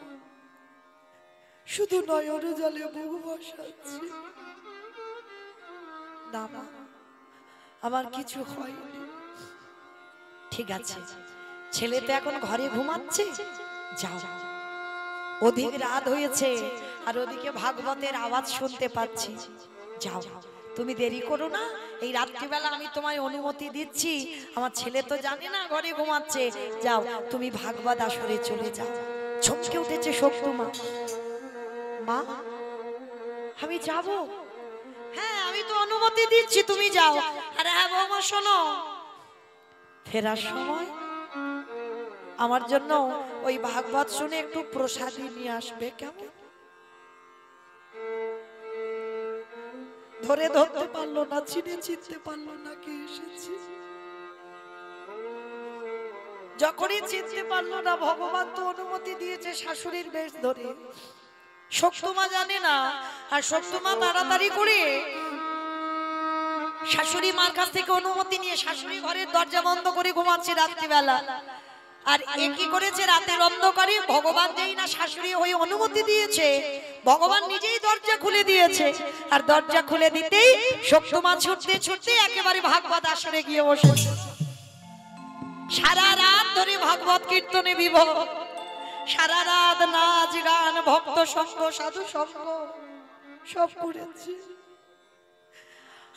শুধু নয়ন জলে বহু ভাসাচ্ছে। না মা, আমার কিছু হয়নি। ঠিক আছে, ছেলে তো এখন ঘরে ঘুমাচ্ছে, যাও। অধিক রাত হয়েছে আর ওদিকে ভাগবতের আওয়াজ শুনতে পাচ্ছি, যাও তুমি দেরি করো না। এই রাত্রিবেলা আমি তোমায় অনুমতি দিচ্ছি, আমার ছেলে তো জানে না ঘরে ঘুমাচ্ছে, যাও তুমি ভাগবত আসরে চলে যাও। চমকে উঠেছে শক্তমা, মা আমি যাব? হ্যাঁ আমি তো অনুমতি দিচ্ছি, তুমি যাও। আরে হ্যাঁ বৌমা শোনো, ফেরার সময় আমার জন্য ওই ভাগবত শুনে একটু প্রসাদী নিয়ে আসবে, কেমন? ধরে ধরতে পারলো না, চিনে চিনতে পারলো না কে এসেছে। যখনই চিনতে পারলো না, ভগবান তো অনুমতি দিয়েছে শাশুড়ির বেশ ধরে। শক্তমা জানে না, আর শক্তমা তাড়াতাড়ি করে শাশুড়ি মার কাছ থেকে অনুমতি নিয়ে শাশুড়ি ঘরের দরজা বন্ধ করে ঘুমাচ্ছে রাত্রিবেলা। আর এ কি করেছে, রাতের অন্ধকারে ভগবান যেই না শাশুড়ি হয়ে অনুমতি দিয়েছে, ভগবান নিজেই দরজা খুলে দিয়েছে। আর দরজা খুলে দিতেই শক্তমা ছুটতে ছুটতে একেবারে ভাগবত আসরে গিয়ে বসেছে। সারা রাত ধরে ভাগবত কীর্তনে বিভোর, সারা রাত নাচ গান ভক্ত সঙ্গ সাধু সঙ্গ সব করেছে।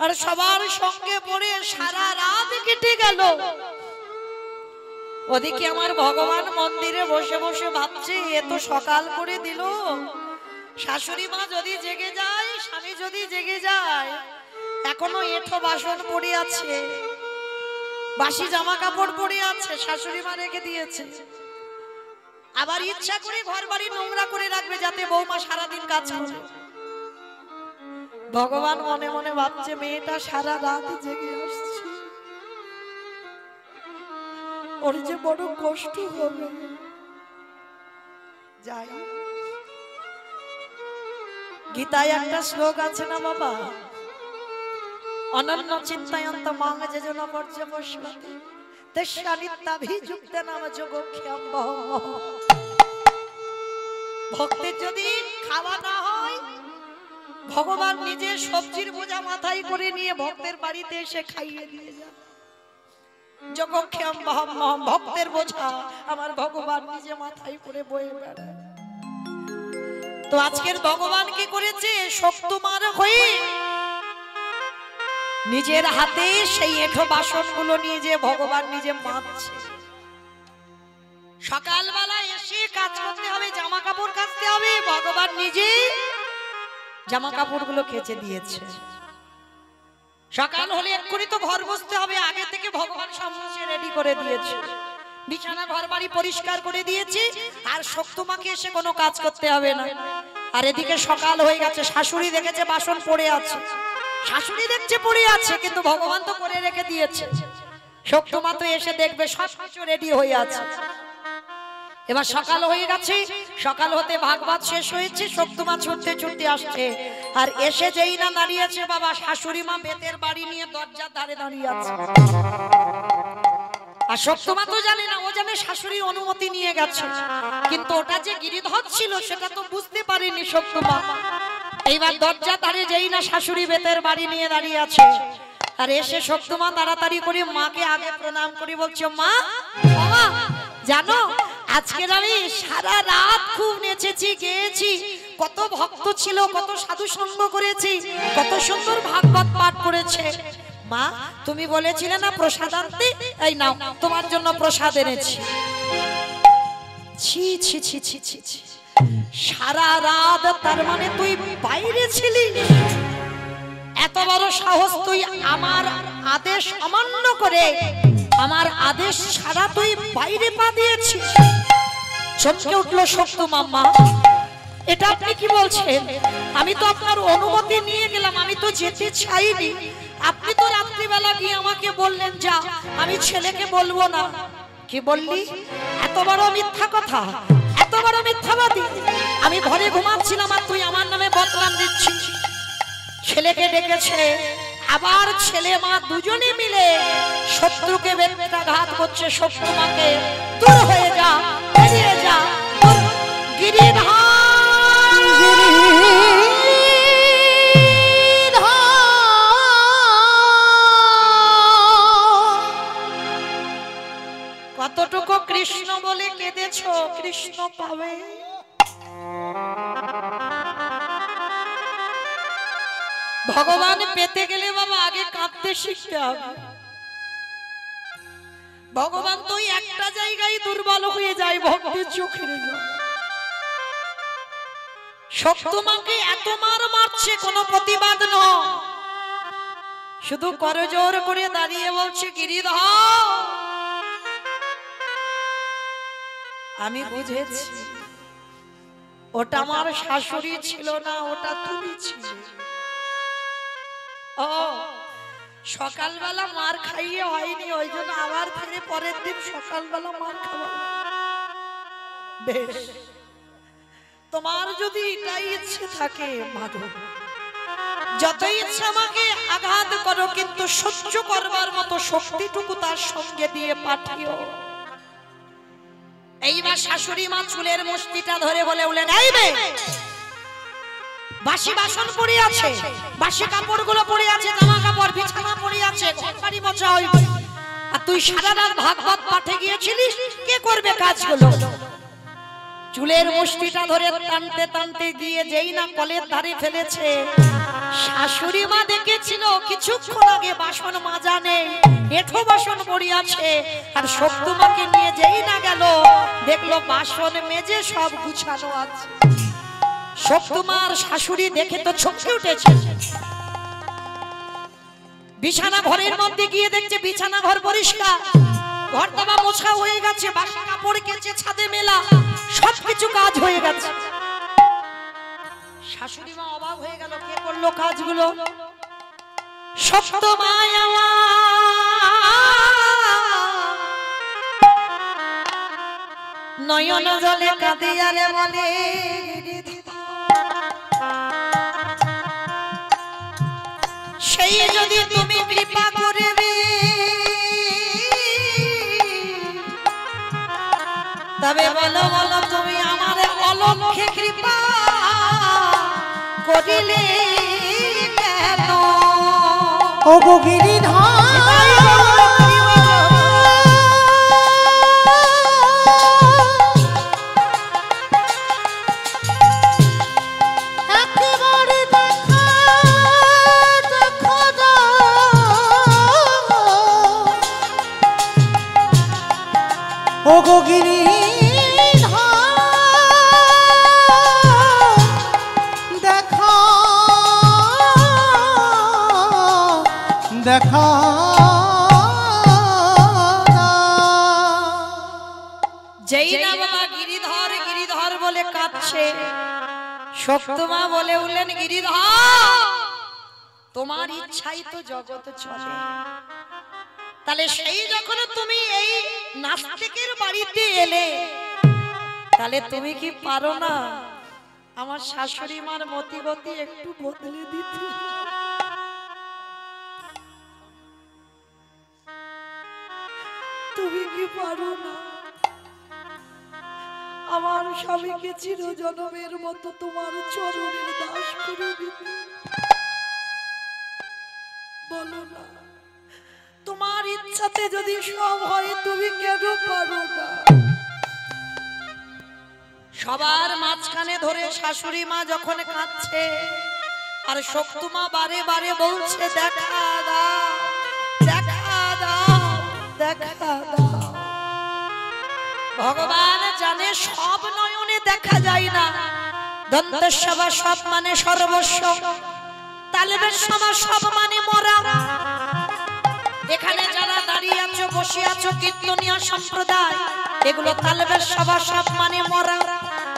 আর সবার সঙ্গে পড়ে সারা রাত কেটে গেল। ওদিকে আমার ভগবান মন্দিরে বসে বসে ভাবছে, এ তো সকাল করে দিল, শাশুড়ি মা যদি জেগে যায়, স্বামী যদি জেগে যায়, এখনো এঁঠো বাসন পড়ে আছে, বাসি জামা কাপড় পরে আছে, শাশুড়ি মা রেখে দিয়েছে। আবার ইচ্ছা করে ঘর বাড়ি নোংরা করে রাখবে যাতে বৌমা সারাদিন কাজ করে। ভগবান মনে মনে ভাবছে, মেয়েটা সারা রাত জেগে আসছে, ওর যে বড় কষ্ট হবে। যাই, গীতায় একটা শ্লোক আছে না বাবা, অনন্য চিন্তায়ন্ত মাং যেজন পর্যবস্মতি তেষ্যানিত্যাভিযুক্ত নাম যোগক্ষেম বহম। ভক্তের যদি খাওয়া না হয়, ভগবান নিজে সবজির বোঝা মাথায় করে নিয়ে ভক্তের বাড়িতে এসে খাইয়ে দিয়ে যায়। যোগক্ষেম বহম, ভক্তের বোঝা আমার ভগবান নিজে মাথায় করে বয়ে বেড়ায়। তো আজকের ভগবান কি করেছে, শক্তমার হয়ে নিজের হাতে সেই এঁঠো বাসনগুলো নিয়ে যে ভগবান নিজে মাজছে। সকালবেলা এসে কাজ করতে হবে, জামা কাপড় কাচতে হবে, ভগবান নিজে জামা কাপড়গুলো কেচে দিয়েছে। সকাল হলে এক্ষুনি তো ঘর বসতে হবে, আগে থেকে ভগবান সামনে রেডি করে দিয়েছে। বিছানা ঘর বাড়ি পরিষ্কার করে দিয়েছি, আর শক্তমাকে এসে কোনো কাজ করতে হবে না। আর এদিকে সকাল হয়ে গেছে, শাশুড়ি দেখেছে বাসন পড়ে আছে, শাশুড়ি দেখছে পড়ে আছে, কিন্তু ভগবান তো করে রেখে দিয়েছে। শক্তমা তো এসে দেখবে সব কিছু রেডি হয়ে আছে। এবার সকাল হয়ে গেছে, সকাল হতে ভাগবত শেষ হয়েছে, শক্তমা ছুটতে ছুটতে আসছে। আর এসে যেই না দাঁড়িয়েছে বাবা, শাশুড়ি মা বেতের বাড়ি নিয়ে দরজার ধারে দাঁড়িয়ে আছে। আর শক্তমা তো জানে না, ও জানে শাশুড়ির অনুমতি নিয়ে গেছে, কিন্তু ওটা যে গিরিধর ছিল সেটা তো বুঝতে পারেনি শক্তমা। এইবার দরজা ধারে যেই না শাশুড়ি বেতের বাড়ি নিয়ে দাঁড়িয়ে আছে, আর এসে শক্তমা তাড়াতাড়ি করে মাকে আগে প্রণাম করে বলছে, মা বাবা জানো আজকের আমি সারা রাত খুব নেচেছি, গেয়েছি, কত ভক্ত ছিল, কত সাধু সঙ্গ করেছি, কত সুন্দর ভাগবত পাঠ করেছে। মা তুমি বলেছিলে না প্রসাদ আনতে, এই নাও তোমার জন্য প্রসাদ এনেছি। ছি ছি ছি ছি ছি ছি, সারা রাত তার মানে তুই বাইরে ছিলি? এত বড় সাহস তুই আমার আদেশ অমান্য করে, আমার আদেশ ছাড়া তুই বাইরে পা দিয়েছিস? চমকে উঠলো শক্তমা। মা এটা আপনি কি বলছেন? আমি তো আপনার অনুমতি নিয়ে গেলাম, আমি তো যেতে চাইনি। আপনি তো রাত্রিবেলা গিয়ে আমাকে বললেন যা, আমি ছেলেকে বলবো না। কি বললি? এত বড় মিথ্যা কথা, এত বড় মিথ্যাবাদী। আমি ঘরে ঘুমাচ্ছিলাম আর তুই আমার নামে বদনাম দিচ্ছিস। ছেলেকে ডেকেছে, আবার ছেলে মা দুজনে মিলে শত্রুকে বেত্রাঘাত করছে। শত্রুমাকে দূর হয়ে যা, বেরিয়ে যা, গিরিধর কতটুকু কৃষ্ণ বলে কেঁদেছ, কৃষ্ণ পাবে। ভগবান পেতে গেলে বাবা আগে কাঁদতে শিখতে হবে। ভগবান তো একটা জায়গায় দুর্বল হয়ে যায়, ভক্তির চোখের জন্য। শক্তমাকে এত মার মারছে, কোনো প্রতিবাদ নয়, শুধু করজোর করে দাঁড়িয়ে বলছে, গিরিধর আমি বুঝেছি ওটা আমার শাশুড়ি ছিল না, ওটা তুমি ছিলে। ও সকালবেলা মার খাইয়ে হয়নি, ওই জন্য আবার ফিরে পরের দিন সকালবেলা মার খাওয়া। বেশ, তোমার যদি এটাই ইচ্ছে থাকে মাধব, যত ইচ্ছা আমাকে আঘাত করো, কিন্তু সহ্য করবার মতো শক্তিটুকু তার সঙ্গে দিয়ে পাঠিও। এইবার শাশুড়ি মা চুলের মুষ্টিটা ধরে বলে উঠলেন, এই বে, বাসি বাসন পড়ে আছে, বাসি কাপড়গুলো পড়ে আছে, জামা কাপড় বিছানা পড়ে আছে, ঘর বাড়ি মোছা হইবে, আর তুই সারা রাত ভাগবত পাঠে গিয়েছিলিস, কে করবে কাজগুলো? চুলের মুষ্টিটা ধরে টানতে টানতে গিয়ে যেই না কলের ধারে ফেলেছে, শাশুড়ি মা দেখেছিল কিছুক্ষণ আগে বাসন মাজা নেই, এঁঠো বাসন পড়ে আছে, আর শক্তমাকে নিয়ে যেই না গেল, দেখলো বাসন মেজে সব গুছানো আছে। শক্তমার শাশুড়ি দেখে তো চমকে উঠেছে। বিছানা ঘরের মধ্যে গিয়ে দেখছে বিছানা ঘর পরিষ্কার, ঘর দাবা মোছা হয়ে গেছে, বাসি কাপড় কেচে ছাদে মেলা, সবকিছু কাজ হয়ে গেছে। শাশুড়ি মা অবাক হয়ে গেল, কে করলো কাজগুলো? শক্তমা নয়ন জলে কাঁদিয়ালে বলে, সেই যদি তুমি কৃপা করবে, তবে বলো বলো তুমি আমার অলক্ষ্যে কৃপা করিলে কেন? ও গো গিরিধর একেবারে দেখা দেখা দাও, দেখা যেই না বাবা গিরিধর গিরিধর বলে কাঁদছে, শক্তমা বলে উঠলেন গিরিধর তোমার ইচ্ছাই তো জগৎ চলে। তাহলে সেই যখন তুমি এই নাস্তিকের বাড়িতে এলে, তাহলে তুমি কি পারো না আমার শাশুড়ি মার মতিগতি একটু বদলে দিতে? তুমি কি পারো না আমার স্বামীকে চিরজনমের মতো তোমার চরণের দাস করে দিতে? বলো না, তোমার ইচ্ছাতে যদি সব হয় তুমি কেন পারো না? সবার মাঝখানে ধরে শাশুড়ি মা যখন কাঁদছে আর শক্তমা বারে বারে বলছে দেখা দাও দেখা দাও দেখা দাও। ভগবান জানে সব নয়নে দেখা যায় না। দন্তস্ববা সব মানে সর্বস্ব, তালেবের সভা সব মানে মরা। এখানে যারা দাঁড়িয়ে আছো বসে আছো কীর্তনীয় সম্প্রদায়, এগুলো তালেবের সভা সব মানে মরা।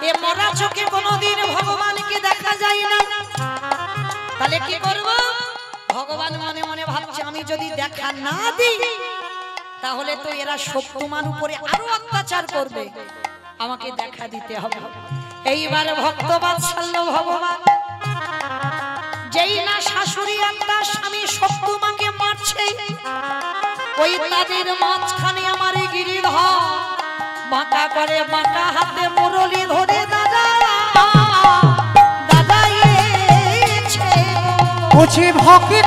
এ মরা চোখে কোনোদিন ভগবানকে দেখা যায় না। তাহলে কি করব? ভগবান মনে মনে ভাবছে আমি যদি দেখা না দিই তাহলে তো এরা শক্তিমান উপরে আরো অত্যাচার করবে, আমাকে দেখা দিতে হবে। এইবার ভক্তবাৎসল্য ভগবান যেই না শাশুড়ি একটা স্বামী শক্তিমাকে মারছে, ওই তাদের মাঝখানে আমার গিরিধর বাঁকা করে বাঁকা হাতে মুরলি ধরে দাদা দাদা এসেছে বুঝি ভক্তি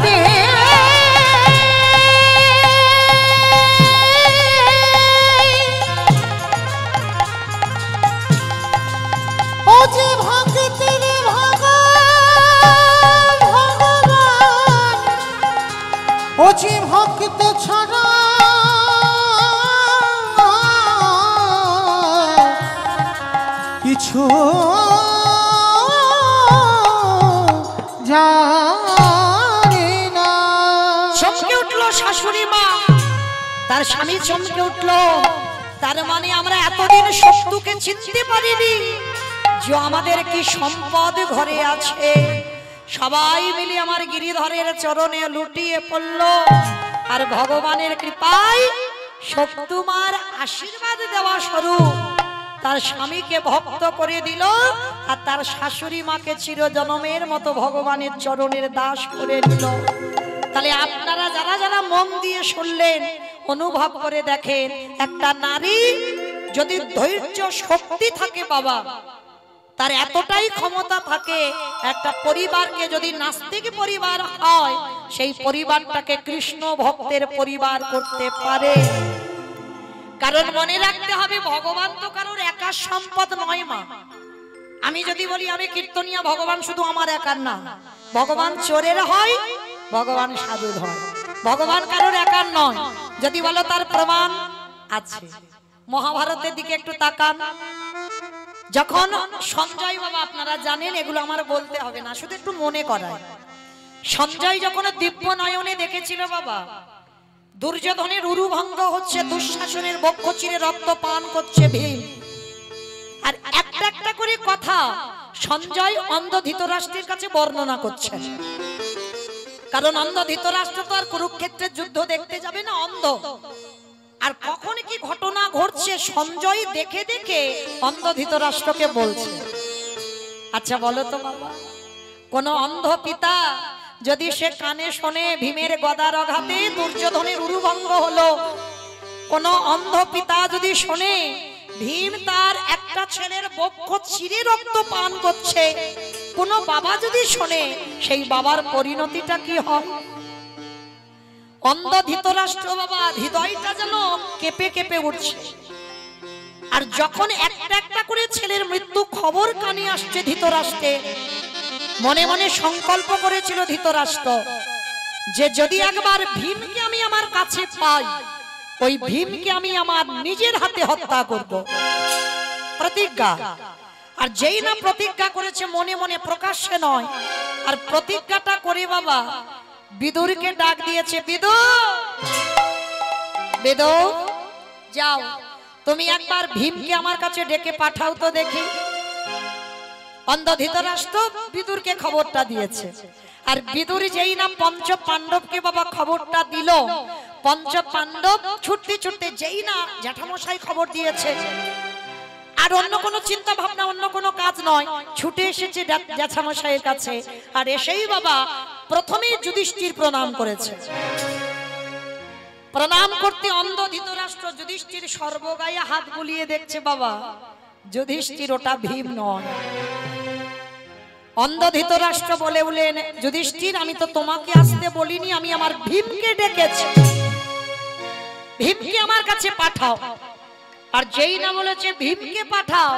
ভক্ত ছাড়া কিছু জানি না। চমকে উঠলো শাশুড়ি মা, তার স্বামী চমকে উঠলো। তার মানে আমরা এতদিন শত্রুকে চিনতে পারিনি যে আমাদের কি সম্পদ ঘরে আছে। সবাই মিলে আমার গিরিধরের চরণে লুটিয়ে পড়ল আর ভগবানের কৃপায় শক্তিমার আশীর্বাদ দেওয়া স্বরূপ তার স্বামীকে ভক্ত করে দিল আর তার শাশুড়ি মাকে চিরজনমের মতো ভগবানের চরণের দাস করে দিল। তাহলে আপনারা যারা যারা মন দিয়ে শুনলেন অনুভব করে দেখেন, একটা নারী যদি ধৈর্য শক্তি থাকে বাবা, তার এতটাই ক্ষমতা থাকে একটা পরিবারকে যদি নাস্তিক পরিবার হয় সেই পরিবারটাকে কৃষ্ণ ভক্তের পরিবার করতে পারে। কারণ মনে রাখতে হবে ভগবান তো কারোর একার সম্পদ নয় মা। আমি যদি বলি আমি কীর্তনিয়া, ভগবান শুধু আমার একার না, ভগবান চোরের হয়, ভগবান সাধুর হয়, ভগবান কারোর একার নয়। যদি বলো তার প্রমাণ আছে, মহাভারতের দিকে একটু তাকান। যখন সঞ্জয় বাবা, আপনারা জানেন এগুলো আমার বলতে হবে না, শুধু একটু মনে করায়। সঞ্জয় যখন দিব্য নয়নে দেখেছিল বাবা দুর্যোধনের উরুভঙ্গ হচ্ছে, দুঃশাসনের বক্ষ চিরে রক্ত পান করছে ভীম, আর একটা একটা করে কথা সঞ্জয় অন্ধ ধৃতরাষ্ট্রের কাছে বর্ণনা করছে। কারণ অন্ধ ধৃতরাষ্ট্র তো আর কুরুক্ষেত্রের যুদ্ধ দেখতে যাবে না, অন্ধ। আর কখন কি ঘটনা ঘটছে সঞ্জয় দেখে দেখে অন্ধ ধৃতরাষ্ট্রকে বলছে। আচ্ছা বলো তো বাবা, কোন অন্ধ পিতা যদি সে কানে শোনে ভীমের গদার আঘাতে দুর্যোধনের উরুভঙ্গ হলো, কোন অন্ধ পিতা যদি শোনে ভীম তার একটা ছেলের বক্ষ চিরে রক্ত পান করছে, কোন বাবা যদি শোনে সেই বাবার পরিণতিটা কি হয়? অন্ধ ধৃতরাষ্ট্র বাবা হৃদয়টা যেন কেঁপে কেঁপে উঠছে। আর যখন একটা একটা করে ছেলের মৃত্যু খবর কানে আসছে ধৃতরাষ্ট্রে, মনে মনে সংকল্প করেছিল ধৃতরাষ্ট্র যে যদি একবার ভীমকে আমি আমার কাছে পাই, ওই ভীমকে আমি আমার নিজের হাতে হত্যা করব। প্রতিজ্ঞা। আর যেই না প্রতিজ্ঞা করেছে মনে মনে, প্রকাশ্যে নয়, আর প্রতিজ্ঞাটা করে বাবা বিদুরকে ডাক দিয়েছে, বিদুর, বিদুর যাও তুমি একবার ভীমকে আমার কাছে ডেকে পাঠাও তো দেখি। অন্ধ ধৃতরাষ্ট্র বিদুরকে খবরটা দিয়েছে। আর বিদুর যেই না পঞ্চ পাণ্ডবকে বাবা খবরটা দিল, পঞ্চ পাণ্ডব ছুটতে ছুটতে যেই না জ্যাঠামশাই খবর দিয়েছে, আর অন্য কোনো চিন্তা ভাবনা অন্য কোনো কাজ নয়, ছুটে এসেছে জ্যাঠামশাইয়ের কাছে। আর এসেই বাবা প্রথমেই যুধিষ্ঠির প্রণাম করেছে। প্রণাম করতে অন্ধ ধৃতরাষ্ট্র যুধিষ্ঠির সর্বগায়ে হাত বুলিয়ে দেখছে, বাবা যুধিষ্ঠির ওটা ভীম নয়। অন্ধ ধৃতরাষ্ট্র বলে উঠলেন, যুধিষ্ঠির আমি তো তোমাকে আসতে বলিনি, আমি আমার ভীমকে ডেকেছি, ভীমকে আমার কাছে পাঠাও। আর যেই না বলেছে ভীমকে পাঠাও,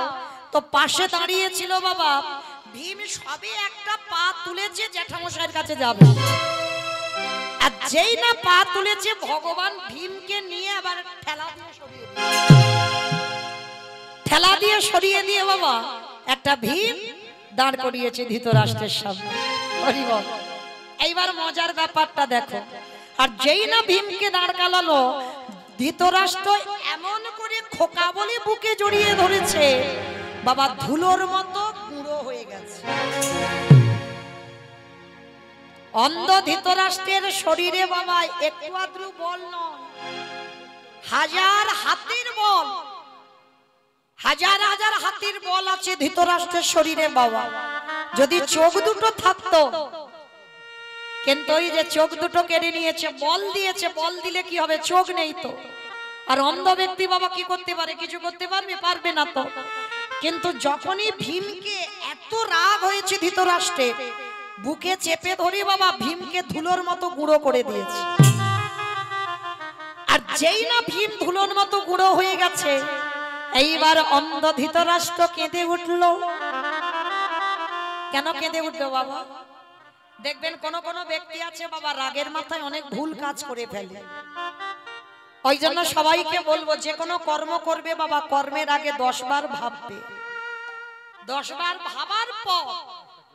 তো পাশে দাঁড়িয়েছিল বাবা ভীম, সবে একটা পা তুলেছে জ্যাঠামশাইয়ের কাছে যাবে। আর যেই না পা তুলেছে ভগবান ভীমকে নিয়ে আবার ঠেলা দিয়ে সরিয়ে দিয়ে বাবা একটা ভীম দাঁড় করিয়েছে ধৃতরাষ্ট্রের সামনে। এইবার মজার ব্যাপারটা দেখো। আর যেই না ভীমকে দাঁড় কালালো, ধৃতরাষ্ট্র এমন করে খোকা বলে বুকে জড়িয়ে ধরেছে, বাবা ধুলোর মতো গুঁড়ো হয়ে গেছে। অন্ধ ধৃতরাষ্ট্রের শরীরে বাবা একটু আদ্রু বল নয়, হাজার হাতির বল, হাজার হাজার হাতির বল আছে ধৃতরাষ্ট্রের শরীরে বাবা। যদি চোখ দুটো থাকতো, কিন্তু ওই যে চোখ দুটো কেড়ে নিয়েছে, বল দিয়েছে, বল দিলে কি হবে, চোখ নেই তো। আর অন্ধ ব্যক্তি বাবা কি করতে পারে, কিছু করতে পারবে, পারবে না তো। কিন্তু যখনই ভীমকে এত রাগ হয়েছে ধৃতরাষ্ট্রে, বুকে চেপে ধরে বাবা ভীমকে ধুলোর মতো গুঁড়ো করে দিয়েছে। আর যেই না ভীম ধুলোর মতো গুঁড়ো হয়ে গেছে, এইবার অন্ধ ধৃতরাষ্ট্র কেঁদে উঠলো। কেন কেঁদে উঠলো বাবা? দেখবেন কোন কোন ব্যক্তি আছে বাবা রাগের মাথায় অনেক ভুল কাজ করে ফেলে। ওই জন্য সবাইকে বলবো, যে কোনো কর্ম করবে বাবা কর্মের আগে 10 বার ভাববে, 10 বার ভাবার পর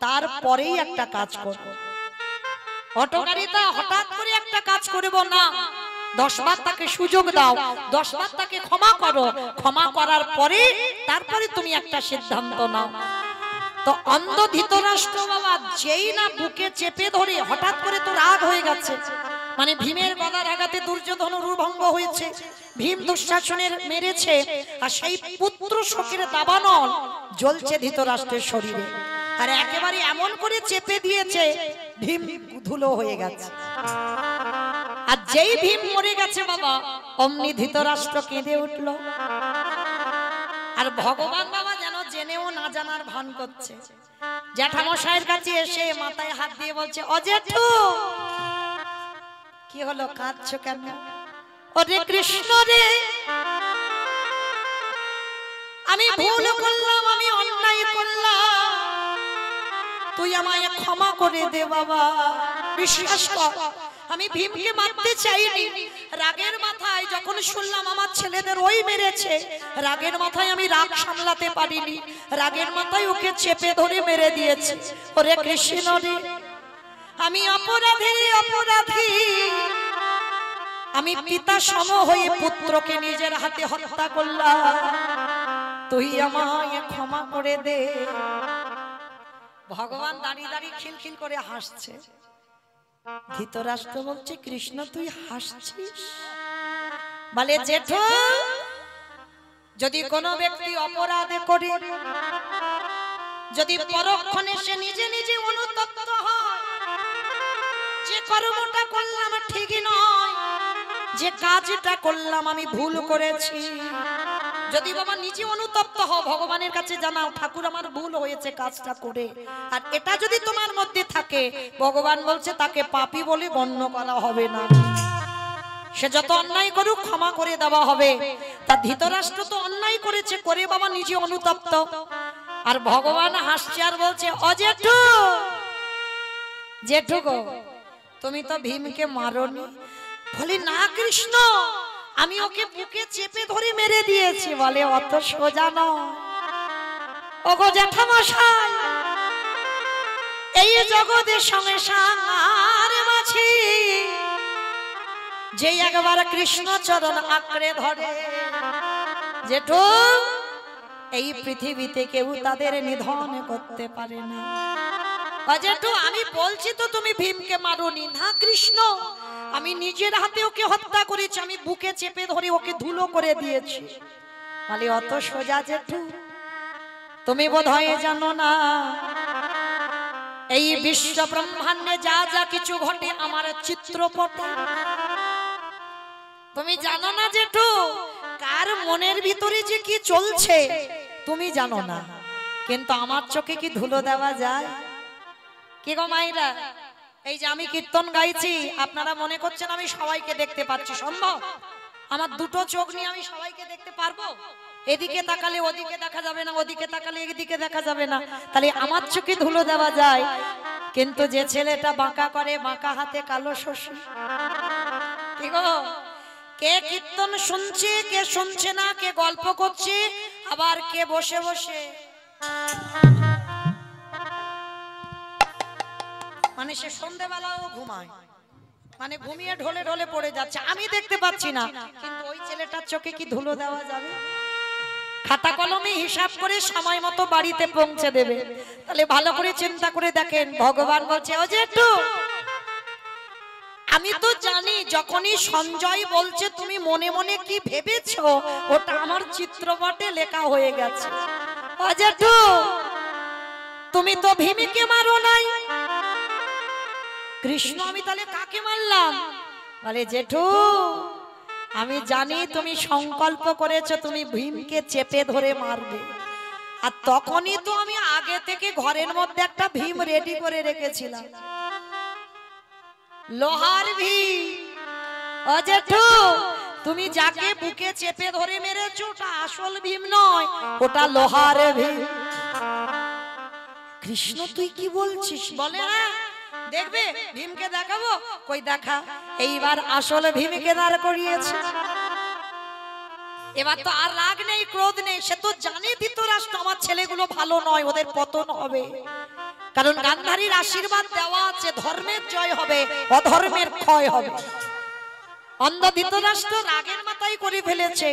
তারপরেই একটা কাজ করবো। হঠকারিতা হঠাৎ করে একটা কাজ করব না, 10 বার তাকে সুযোগ দাও, 10 বার তাকে ক্ষমা করো, ক্ষমা করার পরে তারপরে তুমি একটা সিদ্ধান্ত নাও। তো অন্ধ ধৃতরাষ্ট্র বাবা যেই না বুকে চেপে ধরে, হঠাৎ করে তো রাগ হয়ে গেছে, মানে ভীমের গদার আঘাতে দুর্যোধনের ভঙ্গ হয়েছে, ভীম দুঃশাসনের মেরেছে, আর সেই পুত্র শোকের দাবানল জ্বলছে ধৃতরাষ্ট্রের শরীরে। আর একেবারে এমন করে চেপে দিয়েছে ভীম ধুলো হয়ে গেছে। আর যেই ভীম মরে গেছে বাবা, অমনি ধৃতরাষ্ট্র কেঁদে উঠলো। আর ভগবান বাবা যেন জেনেও না জানার ভান করছে, জ্যাঠামশাইয়ের কাছে এসে মাথায় হাত দিয়ে বলছে, ও জেঠু কি হলো, কাঁদছো কেন? ওরে কৃষ্ণ রে, আমি ভুল করলাম, আমি অন্যায় করলাম, তুই আমায় ক্ষমা করে দে বাবা। বিশ্বাস কর, আমি ভীমকে মারতে চাইনি, রাগের মাথায় যখন শুনলাম আমার ছেলেদের ওই মেরেছে, রাগের মাথায় আমি রাগ সামলাতে পারিনি, রাগের মাথায় ওকে চেপে ধরে মেরে দিয়েছি। ওরে কৃষ্ণ রে, আমি অপরাধী, অপরাধী, আমি পিতা সম হয়ে পুত্রকে নিজের হাতে হত্যা করলাম, তুই আমায় ক্ষমা করে দে। ভগবান দাঁড়িয়ে দাঁড়িয়ে খিলখিল করে হাসছে। ধৃতরাষ্ট্র বলছে, কৃষ্ণ তুই হাসছিস? বলে, জেঠু যদি কোনো ব্যক্তি অপরাধ করে, যদি পরক্ষণে সে নিজে নিজে অনুতপ্ত হয়, যে কর্মটা করলাম ঠিক নয়, যে কাজটা করলাম আমি ভুল করেছি, যদি বাবা নিজে অনুতপ্ত হও, ভগবানের কাছে জানাও, ঠাকুর আমার ভুল হয়েছে কাজটা করে, আর এটা যদি তোমার মধ্যে থাকে, ভগবান বলছে তাকে পাপী বলে গণ্য করা হবে না, সে যত অন্যায় করুক ক্ষমা করে দেওয়া হবে। তা ধৃতরাষ্ট্র তো অন্যায় করেছে, করে বাবা নিজে অনুতপ্ত, আর ভগবান হাসছে আর বলছে, ও জেঠু, জেঠু গো তুমি তো ভীমকে মারোনি। বলে, না কৃষ্ণ, আমি ওকে বুকে চেপে ধরে মেরে দিয়েছি। বলে, অত সোজা নয়, ওগো জ্যাঠামশাই, এই জগতে সংসার মাঝে দাসী যে একবার কৃষ্ণ চরণ আঁকড়ে ধরে জেঠু এই পৃথিবীতে কেউ তাদের নিধন করতে পারে না। জেঠু আমি বলছি তো তুমি ভীমকে মারোনি না কৃষ্ণ, আমি নিজের হাতে ওকে হত্যা করেছি, আমি বুকে চেপে ধরে ওকে ধুলো করে দিয়েছি। বলে অত সোজা জেঠু? তুমি বোধহয় জানো না এই বিশ্ব ব্রহ্মাণ্ডে যা যা কিছু ঘটে আমার চিত্রপটে। তুমি জানো না জেঠু কার মনের ভিতরে যে কি চলছে তুমি জানো না, কিন্তু আমার চোখে কি ধুলো দেওয়া যায়? কি গো মাইরা, এই যে আমি কীর্তন গাইছি আপনারা মনে করছেন আমি সবাইকে দেখতে পাচ্ছি? সম্ভব? আমার দুটো চোখ নিয়ে আমি সবাইকে দেখতে পারবো? এদিকে তাকালে ওদিকে দেখা যাবে না, ওদিকে তাকালে এদিকে দেখা যাবে না, তাহলে আমার চোখে ধুলো দেওয়া যায়। কিন্তু যে ছেলেটা বাঁকা করে, বাঁকা হাতে কালো শশী, কি গো, কে কীর্তন শুনছে, কে শুনছে না, কে গল্প করছে, আবার কে বসে বসে মানে সে সন্ধ্যেবেলাও ঘুমায়, মানে ঘুমিয়ে ঢলে ঢলে পড়ে যাচ্ছে, আমি দেখতে পাচ্ছি না, কিন্তু ওই ছেলেটার চোখে কি ধুলো দেওয়া যাবে? খাতা কলমে হিসাব করে সময় মতো বাড়িতে পৌঁছে দেবে। তাহলে ভালো করে চিন্তা করে দেখেন, ভগবান বলছে ও জেঠু আমি তো জানি যখনই সঞ্জয় বলছে তুমি মনে মনে কি ভেবেছো ওটা আমার চিত্রপটে লেখা হয়ে গেছে। ও জেঠু তুমি তো ভীমকে মারো নাই, কৃষ্ণ আমি তাহলে কাকে মারলাম? বলে জেঠু আমি জানি তুমি সংকল্প করেছো তুমি ভীমকে চেপে ধরে মারবে, আর তখনই তো আমি আগে থেকে ঘরের মধ্যে একটা ভীম রেডি করে রেখেছিলাম, লোহার ভীম। ও জেঠু তুমি যাকে বুকে চেপে ধরে মেরেছো ওটা আসল ভীম নয়, ওটা লোহার ভীম। কৃষ্ণ তুই কি বলছিস? বলে হ্যাঁ দেখবে ভীমকে দেখাবো। কই দেখা, এইবার আসল ভীমকে দাঁড় করিয়েছে। এবার তো আর রাগ নেই, ক্রোধ নেই, সে তো জানে ধৃতরাষ্ট্র আমার ছেলেগুলো ভালো নয়, ওদের পতন হবে, কারণ গান্ধারীর আশীর্বাদ দেওয়া আছে ধর্মের জয় হবে, অধর্মের ক্ষয় হবে। অন্ধ ধৃতরাষ্ট্র রাগের মাথায় করে ফেলেছে।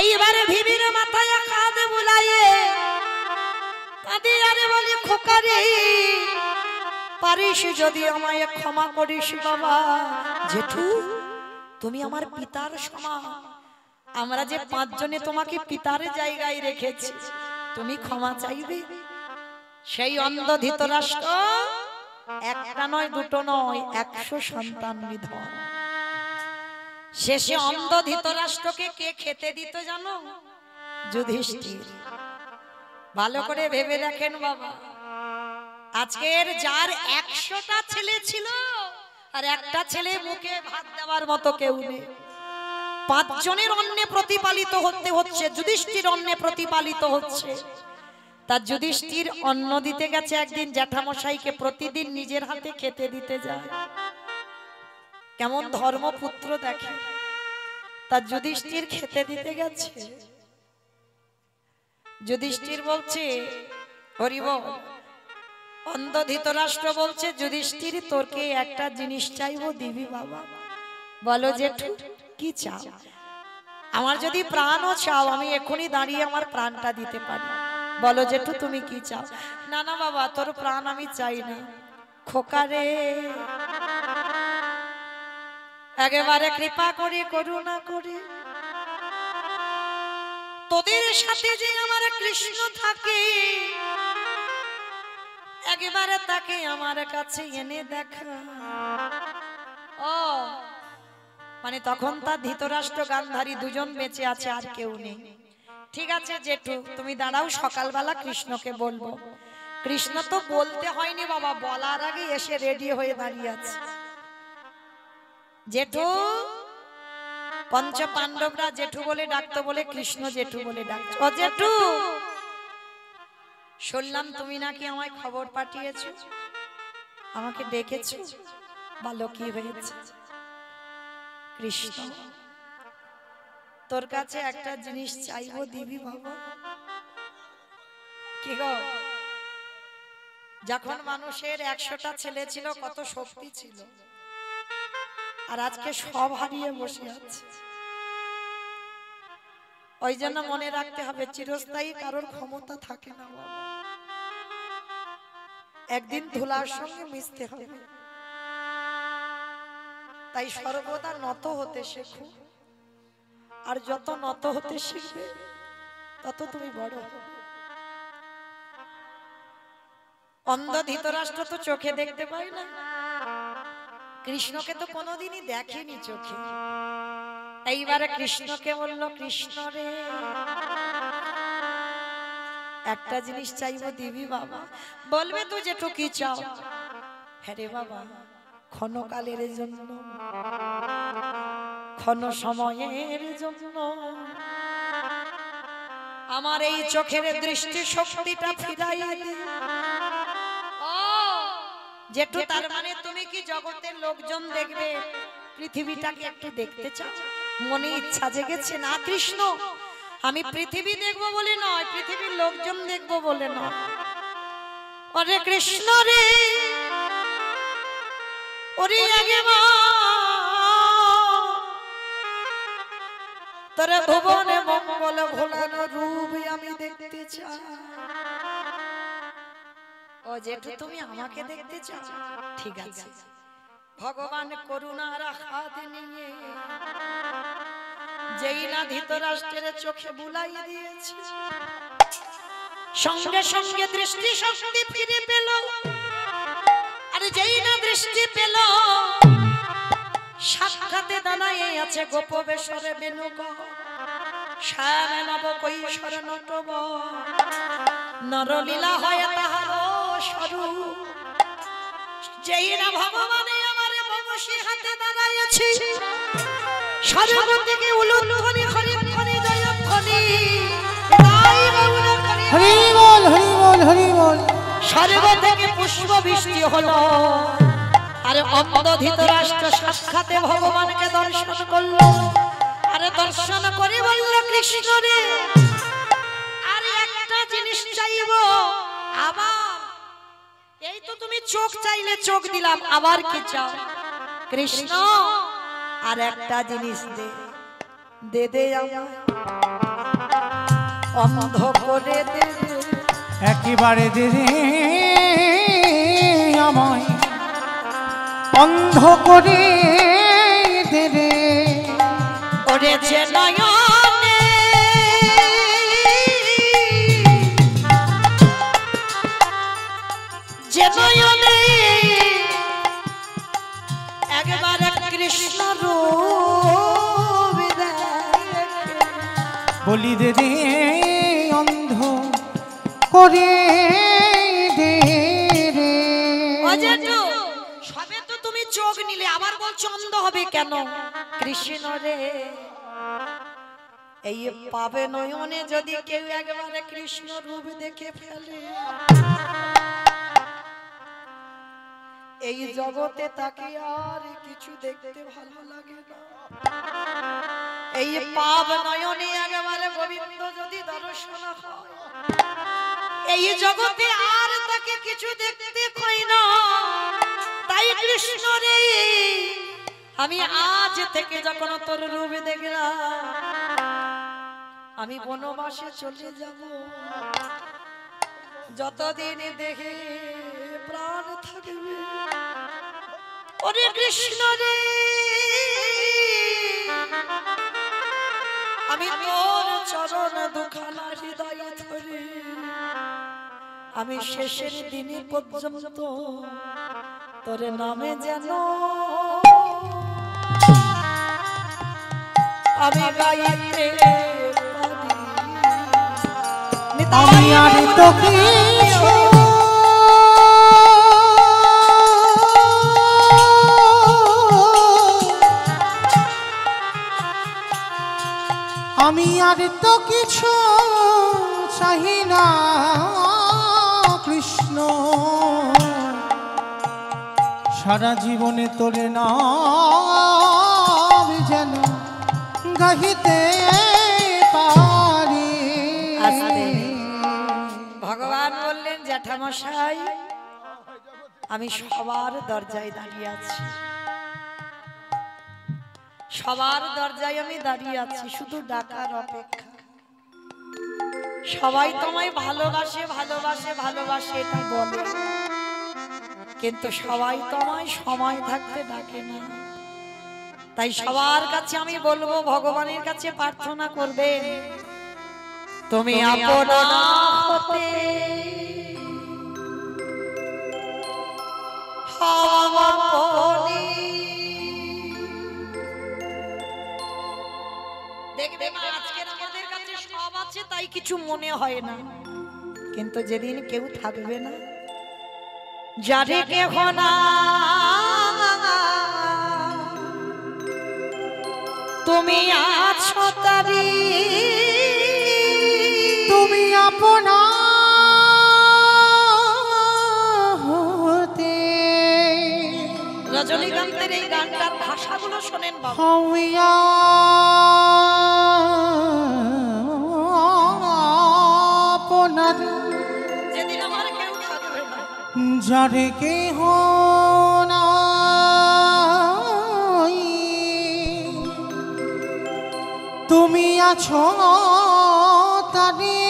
এইবারে ভীমের মাথায় কাঁদে বুলাইয়ে কাঁদে আরে বলি খোকা রে পারিস যদি আমায় ক্ষমা করিস বাবা। জেঠু তুমি আমার পিতার সমান, আমরা যে পাঁচজনে তোমাকে পিতার জায়গায় রেখেছি, তুমি ক্ষমা চাইবে। সেই অন্ধ ধৃতরাষ্ট্র একটা নয় দুটো নয় 100 সন্তান নিধন। শেষে অন্ধ ধৃতরাষ্ট্রকে কে খেতে দিত জানো? যুধিষ্ঠির। ভালো করে ভেবে দেখেন বাবা, আজকের যার 100টা ছেলে ছিল আর একটা ছেলে মুখে ভাত দেওয়ার মতো কেউ নেই, 5 জনের অন্নে প্রতিপালিত হতে হচ্ছে, যুধিষ্ঠির অন্নে প্রতিপালিত হচ্ছে। তার যুধিষ্ঠির অন্ন দিতে গেছে একদিন জ্যাঠামশাইকে, প্রতিদিন নিজের হাতে খেতে দিতে যায়, কেমন ধর্মপুত্র দেখে। তার যুধিষ্ঠির খেতে দিতে গেছে, যুধিষ্ঠির বলছে হরি বল। অন্ধ ধৃতরাষ্ট্র বলছে যুধিষ্ঠির তোরকে একটা জিনিস চাইবো, দিবি বাবা? বলো জেঠু কি চাও? আমার যদি প্রাণও চাও আমি এখনই দাঁড়িয়ে আমার প্রাণটা দিতে পারি। বলো জেঠু তুমি কি চাও? না না বাবা তোর প্রাণ আমি চাই না। খোকা রে একেবারে কৃপা করে করুণা করে তোদের সাথে যে আমার কৃষ্ণ থাকে একেবারে তাকে আমার কাছে এনে দেখা। ও মানে তখন তার ধৃতরাষ্ট্র গান্ধারী দুজন বেঁচে আছে, আর কেউ নেই। ঠিক আছে জেঠু তুমি দাঁড়াও, সকালবেলা কৃষ্ণকে বলবো। কৃষ্ণ তো বলতে হয়নি বাবা, বলার আগে এসে রেডি হয়ে দাঁড়িয়ে আছে। জেঠু পঞ্চ পাণ্ডবরা জেঠু বলে ডাকতো বলে কৃষ্ণ জেঠু বলে ডাকতো। ও জেঠু শুনলাম তুমি নাকি আমায় খবর পাঠিয়েছো, আমাকে ডেকেছো, ভালো কি হয়েছে? কৃষ্ণ তোর কাছে একটা জিনিস চাইবো, দিবি বাবা? কি গো, যখন মানুষের 100টা ছেলে ছিল কত শক্তি ছিল, আর আজকে সব হারিয়ে বসে আছে। ওই জন্য মনে রাখতে হবে চিরস্থায়ী কারোর ক্ষমতা থাকে না বাবা। একদিন ধুলার সঙ্গে মিশতে হবে। তাই সর্বদা নত হতে শেখো, আর যত নত হতে শিখবে তত তুমি বড় হবে। অন্ধ ধৃতরাষ্ট্র তো চোখে দেখতে পাই না, কৃষ্ণকে তো কোনোদিনই দেখেনি চোখে। এইবারে কৃষ্ণকে বলল, কৃষ্ণ রে একটা জিনিস চাইবো, দিবি বাবা? বলবে তুই যেটু কি চাও। হ্যাঁ রে বাবা, ক্ষণকালের জন্য, ক্ষণ সময়ের জন্য আমার এই চোখের দৃষ্টি শক্তিটা ফিরাইয়া দে। যেটু তার মানে তুমি কি জগতের লোকজন দেখবে, পৃথিবীটাকে একটু দেখতে চাও? মনে ইচ্ছা জেগেছে না কৃষ্ণ? আমি পৃথিবী দেখবো বলে নয়, পৃথিবীর লোকজন দেখবো বলে নয়। ওরে কৃষ্ণ রে, ওরে আগে তোরে ভুবনে মঙ্গল ভোলানো রূপ আমি দেখতে চাই। ও যেটু তুমি আমাকে দেখতে চাও, ঠিক আছে। ভগবান করুণার হাত নিয়ে যেই না ধৃতরাষ্ট্রের চোখে বুলাই দিয়েছে, সঙ্গে সঙ্গে দৃষ্টি শক্তি ফিরে পেল। আর যেই না দৃষ্টি পেল, সাক্ষাতে দাঁড়ায় আছে গোপবেশরে বেনুগ, শ্যাম নব কৈশোর নটব, নরলীলা হয় তাহার স্বরূপ। যেই না ভগবানে আমার বংশী হাতে দাঁড়াইছে, স্বর্গ থেকে উলুধ্বনি হরিধ্বনি জয়ধ্বনি, হরি বল হরি বল হরি বল। স্বর্গ থেকে পুষ্প বৃষ্টি হলো। আরে অন্ধ ধৃতরাষ্ট্র সাক্ষাতে ভগবানকে দর্শন করলো। আরে দর্শন করে বলল, কৃষ্ণ রে আর একটা জিনিস চাইবো। আবার এই তো তুমি চোখ চাইলে চোখ দিলাম, আবার কি চাও? কৃষ্ণ আর একটা জিনিস দে, দে দে আমার অন্ধ করে দে, একেবারে দে রে আমায় অন্ধ করে দে রে। ওরে যে নয়নে যে নয়নে একবার কৃষ্ণ রূপ দেখে, বলি দে রে অন্ধ করে দে রে। অজেঠু সবে তো তুমি চোখ নিলে, আবার বলছো অন্ধ হবে কেন? কৃষ্ণ রে এই পাবে নয়নে যদি কেউ একবারে কৃষ্ণ রূপ দেখে ফেলে, এই জগতে তাকে আর কিছু দেখতে ভালো লাগে না। এই পাব নয়নে একবারে গোবিন্দ যদি দর্শন হয়, এই জগতে আর তাকে কিছু দেখতে কই না। তাই কৃষ্ণ রে আমি আজ থেকে যখন তোর রূপ দেখলাম, আমি বনবাসে চলে যাব। যতদিন দেখে প্রাণ থাকবে, ওরে কৃষ্ণ রে আমি তোর চরণ দুখানা হৃদয়ে ধরে আমি শেষের দিনে পর্যন্ত তোর নামে যেন আমি গাইতে পারি। আমি আর তো কিছু আমি আর তো কিছু চাই না কৃষ্ণ, সারা জীবনে তোরে নাম যেন গাহিতে পারি। ভগবান বললেন, জ্যাঠামশাই আমি সবার দরজায় দাঁড়িয়ে আছি, সবার দরজায় আমি দাঁড়িয়ে আছি শুধু ডাকার অপেক্ষা। সবাই তোমায় ভালোবাসে ভালোবাসে ভালোবাসে এটা বলে, কিন্তু সবাই তোমায় সময় থাকতে ডাকে না। তাই সবার কাছে আমি বলবো, ভগবানের কাছে প্রার্থনা করবে, তুমি আপনা হতে দেখবে মা, আজকের আমাদের কাছে সব আছে তাই কিছু মনে হয় না, কিন্তু যেদিন কেউ থাকবে না, যারে কেহ না তুমি আছো তারি, তুমি আপনা হতে। রজনীকান্তের এই গানটার ভাষাগুলো শোনেন বাবা। হইয়া আপনার যেদিন আমার কেউ থাকবে না, যারে কেহ নাই তুমি আছো তারে,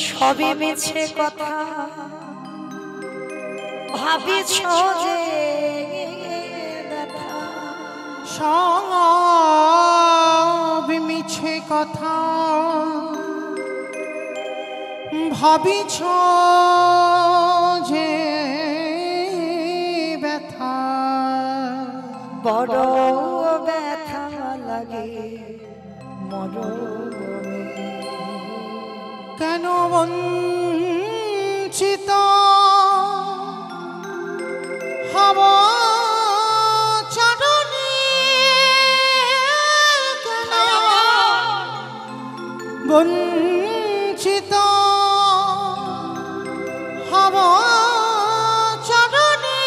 সবই মিছে কথা ভাবিছ যে ব্যথা, সব মিছে কথা ভাবিছ যে ব্যথা, বড় ব্যথা লাগে মরণে। কেন বঞ্চিত হব চরণে, কেন বঞ্চিত হব চরণে,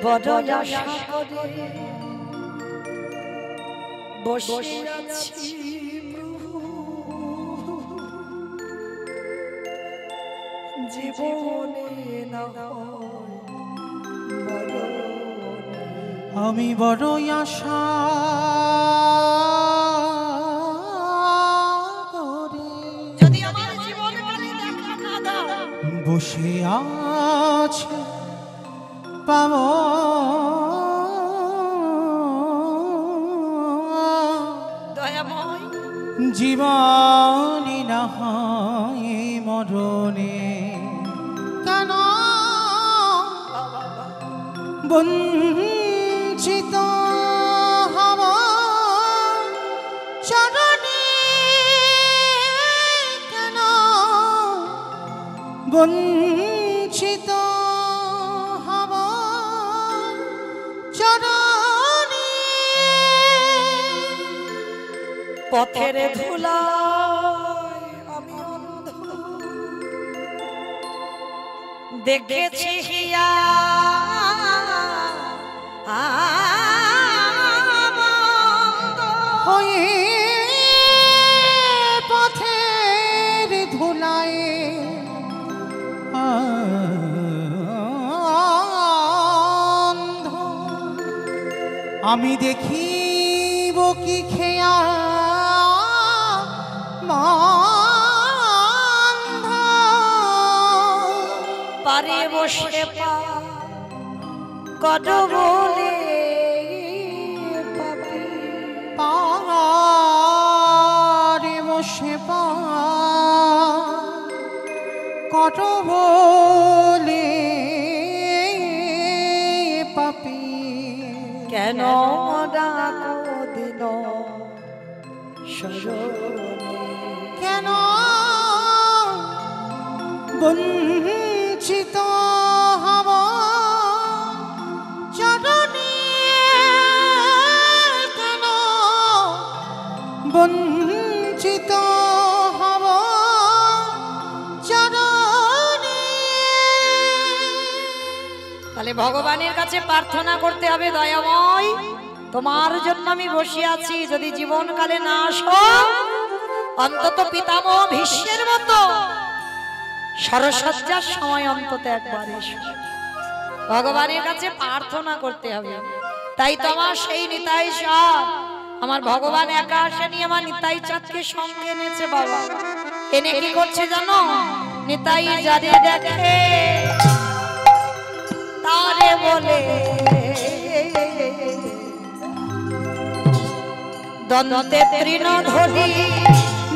বড় আশা করে বসে আছি জীবনে না হয় মরণে। আমি বড়ই আশা করে যদি আমার জীবনকালে দেখা না দাও, বসে আছে পাব দয়াময় জীবনী না হয় মরণে, কেন বঞ্চিত হব চরণে, কেন বঞ্চিত হব চরণে, পথের ধুলায় আমি অন্ধ দেখেছি হিয়া হয়ে পথের ধুলায় অন্ধ, আমি দেখিব কি খেয়া মান্ধ, পারে বসে পা কত বলে পাপি, পারে বসে পা কত বলে পাপি, কেন ডাকো দিন সরণে, কেন বঞ্চিত হব চরণে, কেন বঞ্চিত হব চরণে। তাহলে ভগবানের কাছে প্রার্থনা করতে হবে, দয়াময় তোমার জন্য আমি বসে আছি, যদি জীবনকালে না আসো অন্তত পিতামহ ভীষ্মের মতো সরসজ্জার সময় অন্তত একবার এসো। ভগবানের কাছে প্রার্থনা করতে হবে। তাই তো আমার সেই নিতাই চাঁদ, আমার ভগবান একা আসেনি, আমার নিতাই চাঁদকে সঙ্গে এনেছে বাবা। এনে কি করছে জানো? নিতাই যারে দেখে তারে বলে দন্তে তৃণ ধরি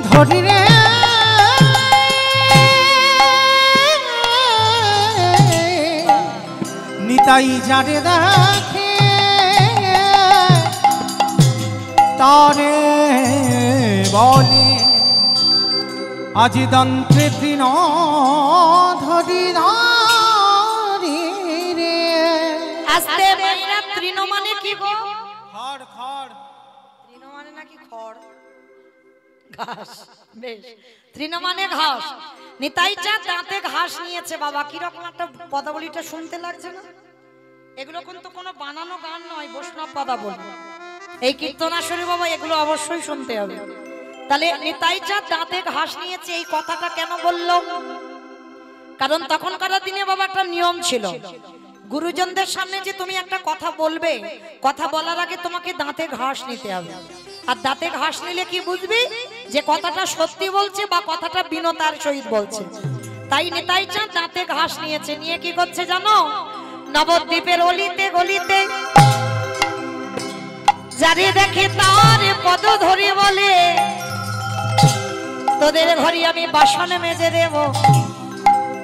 ধরি রে নিতাই যারে দেখে তারে বলে আজ দন্তে তৃণ ধরি ধরি রে। আস্তে মেয়েরা তৃণ মানে কি গো? খড় খড়। তৃণ মানে নাকি খড়? ঘাস। বেশ, তৃণ মানে ঘাস। নিতাই চাঁদ দাঁতে ঘাস নিয়েছে বাবা। কিরকম একটা পদাবলীটা শুনতে লাগছে না? এগুলো কিন্তু কোনো বানানো গান নয়, বৈষ্ণব পদাবলী। এই কীর্তনাশ্বরী বাবা এগুলো অবশ্যই শুনতে হবে। তাহলে নিতাই চাঁদ দাঁতে ঘাস নিয়েছে, এই কথাটা কেন বললো? কারণ তখনকার দিনে বাবা একটা নিয়ম ছিল, গুরুজনদের সামনে যে তুমি একটা কথা বলবে, কথা বলার আগে তোমাকে দাঁতে ঘাস নিতে হবে। আর দাঁতে ঘাস নিলে কি বুঝবি যে কথাটা সত্যি বলছে বা কথাটা বিনতার সহিত বলছে। তাই নিতাই চাঁদ দাঁতে ঘাস নিয়েছে, নিয়ে কি করছে জানো? নবদ্বীপের অলিতে গলিতে যারে দেখে তার পদ ধরে বলে তোদের ঘরে আমি বাসন মেজে দেব,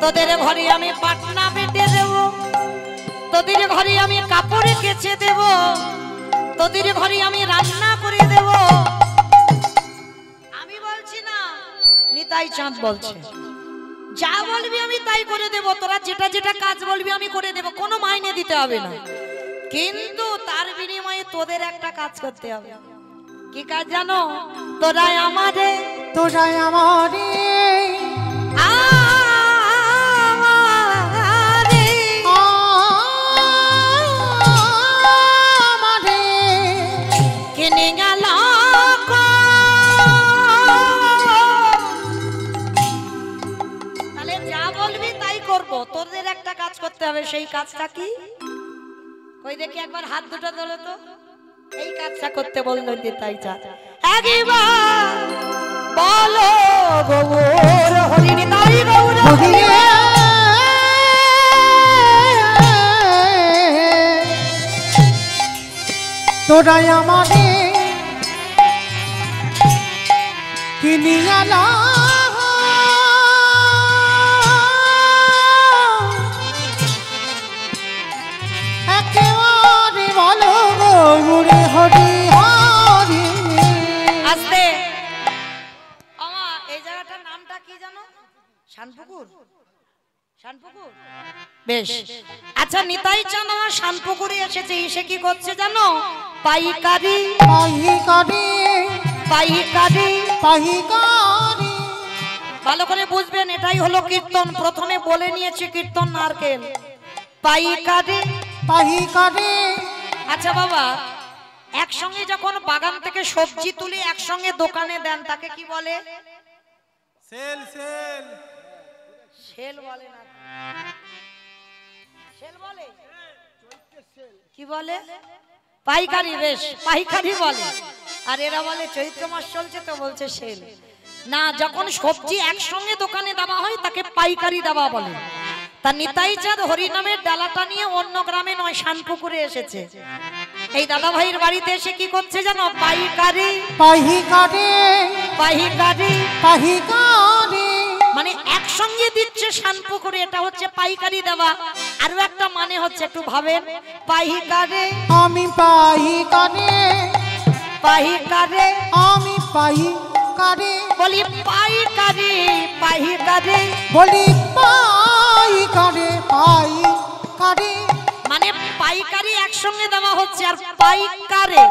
তোদের ঘরে আমি পাটনা বেটে দেব, তোদের ঘরে আমি কাপড় কেচে দেব, তোদের ঘরে আমি রান্না করে দেব। আমি বলছি না, নিতাই চাঁদ বলছে যা বলবি আমি তাই করে দেব, তোরা যেটা যেটা কাজ বলবি আমি করে দেব, কোনো মাইনে দিতে হবে না। কিন্তু তার বিনিময়ে তোদের একটা কাজ করতে হবে। কি কাজ জানো? তোরাই আমারে তোরাই আমারে আমারে কিনে গেল। তাহলে যা বলবি তাই করব, তোদের একটা কাজ করতে হবে। সেই কাজটা কি? কই দেখি একবার হাত দুটো ধরো তো। এই কাজটা করতে বললো নিতাই চাঁদ। একবার বলো গৌর হরি নিতাই গৌর হরি। তোরাই আমারে কিনিয়ালা একেবারে বলো গৌরে হরি হরি। আস্তে আমা, এই জায়গাটার নামটা কি জানো? শানপুকুর। শানপুকুর, বেশ। আচ্ছা, নিতাই চাঁদ আমার শানপুকুরে এসেছে। এসে কি করছে জানো? পাইকারি পাইকারি পাইকারি পাইকারি। ভালো করে বুঝবেন, এটাই হলো কীর্তন। প্রথমে বলে নিয়েছি কীর্তন নারকেল। পাইকারি পাইকারি। আচ্ছা বাবা, একসঙ্গে যখন বাগান থেকে সবজি তুলে একসঙ্গে দোকানে দেন তাকে কি বলে? সেল সেল সেল বলে না, সেল বলে কি বলে? পাইকারি। বেশ, পাইকারি বলে। আর এরা বলে চৈত্র মাস চলছে তো বলছে সেল। না, যখন সবজি একসঙ্গে দোকানে দেওয়া হয় তাকে পাইকারি দেওয়া বলে। তা নিতাই চাঁদ হরিনামের ডালাটা নিয়ে অন্য গ্রামে নয়, শানপুকুরে এসেছে। এই দাদা ভাইয়ের বাড়িতে এসে কি করছে জানো? পাইকারি পাইকারি পাইকারি পাইকারি। মানে একসঙ্গে দিচ্ছে শানপুকুরে, এটা হচ্ছে পাইকারি দেওয়া। আরো একটা মানে হচ্ছে, একটু ভাবেন, পাইকারি আমি পাইকারি পাইকারি আমি পাইকারি বলি পাইকারি পাইকারি বলি পাইকারি পাইকারি। মানে পাইকারি একসঙ্গে দেওয়া হচ্ছে। আর পাইকারে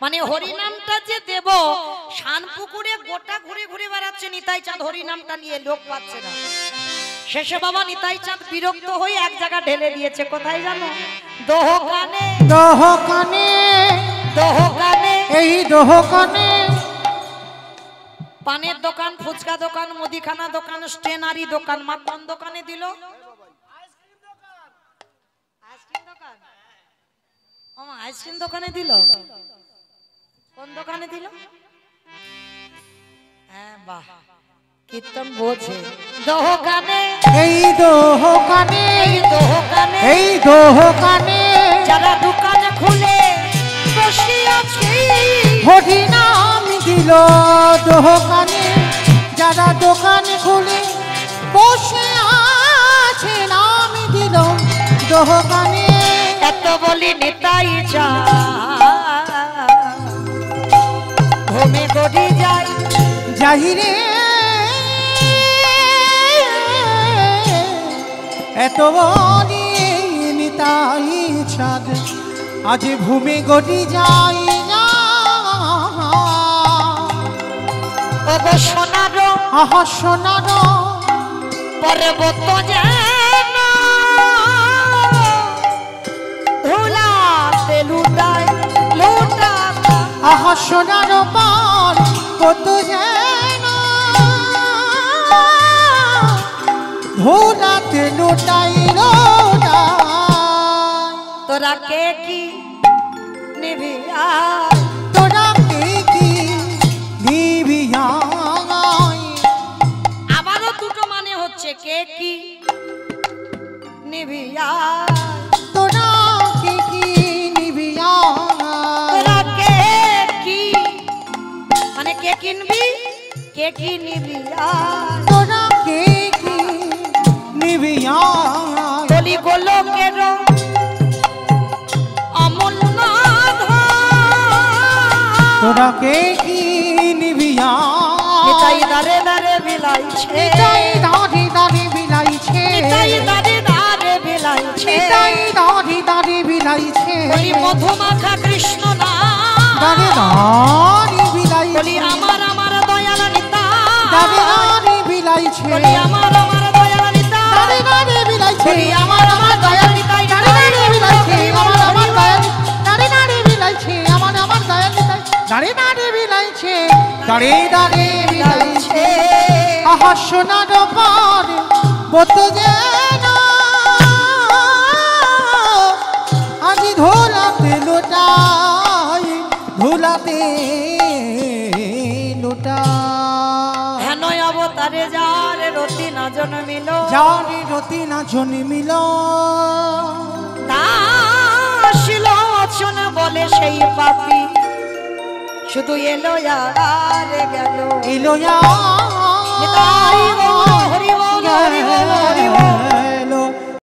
মানে হরিনামটা যে দেব, শানপুকুরে গোটা ঘুরে ঘুরে বেড়াচ্ছে নিতাই চাঁদ হরিনামটা নিয়ে, লোক পাচ্ছে না। শেষে বাবা নিতাই চাঁদ বিরক্ত হয়ে এক জায়গা ঢেলে দিয়েছে। কোথায় জানো? দোকানে দোকানে দোকানে এই দোকানে। পানের দোকান, ফুচকা দোকান, মুদিখানা দোকান, স্টেনারি দোকান। মা কোন দোকানে দিল? আইসক্রিম দোকানে দিল? কোন দোকানে দিল? হ্যাঁ বাহ, কীর্তন বোঝে। দোকানে, এই দোকানে, এই দোকানে, এই দোকানে যারা দোকানে খুলে বসে আছে, হরি নাম দিল দোকানে, যারা দোকানে খুলে বসে আছে নাম দিল দোকানে। এত বলি নেতাই যা ঘুমে গড়ি যায়, যাই রে এত বলি নিতাই চাঁদ, আজ ভূমে গটি যাই না। ওগো সোনার আহা সোনার পর্বত যেন ধুলাতে লুটায় লুটাতা, আহা সোনার পার কত যেন ধুলাতে লুটাই লোটাই। তোরা কে কি নিবি তোরা কে কি নিবি আয়। আবারও দুটো মানে হচ্ছে কে কি নিবি তোরা কে কি নিবি আয়। তোরা কে কি মানে কে কিনবি কে কি নিবি তোরা কে কি নিবি আয়। বলি গোলকের অমূল্য তোরা কে কি নিবি নিতাই আয়। দারে দারে বিলাইছে, নিতাই দাঁড়ি দাঁড়ি বিলাইছে, নিতাই দারে দারে বিলাইছে, নিতাই দাঁড়ি দাঁড়ি বিলাইছে, বলি মধুমাখা কৃষ্ণ না দাঁড়ি দাঁড়ি বিলাইছে, বলি আমার আমার দয়াল নিতা, দাঁড়ি দাঁড়ি বিলাইছে, বলি আমার আমার দয়াল নিতা, দাঁড়ি দাঁড়ি বিলাইছে, বলি আমার আমার দয়াল নিতাই, দাঁড়ি দাঁড়ি বিলাইছে, আমার আমার দয়াল, দাঁড়ি দাঁড়ি বিলাইছে, আমার আমার দয়াল নিতাই, দাঁড়ি দাঁড়ি বিলাইছে, দাঁড়ি দাঁড়ি বিলাইছে। আহা সোনার পার বত যেন আজি ধুলাতে লোটাই, ধুলাতে লোটাই। হেন অবতারে যার রতি না জন্মিল, যারে রতি না জন্মিল, দাসিল অচন বলে সেই পাপী, শুধু এলো আর গেল। এলো নিতাই গো, হরি বল, হরি বল, হরি বল।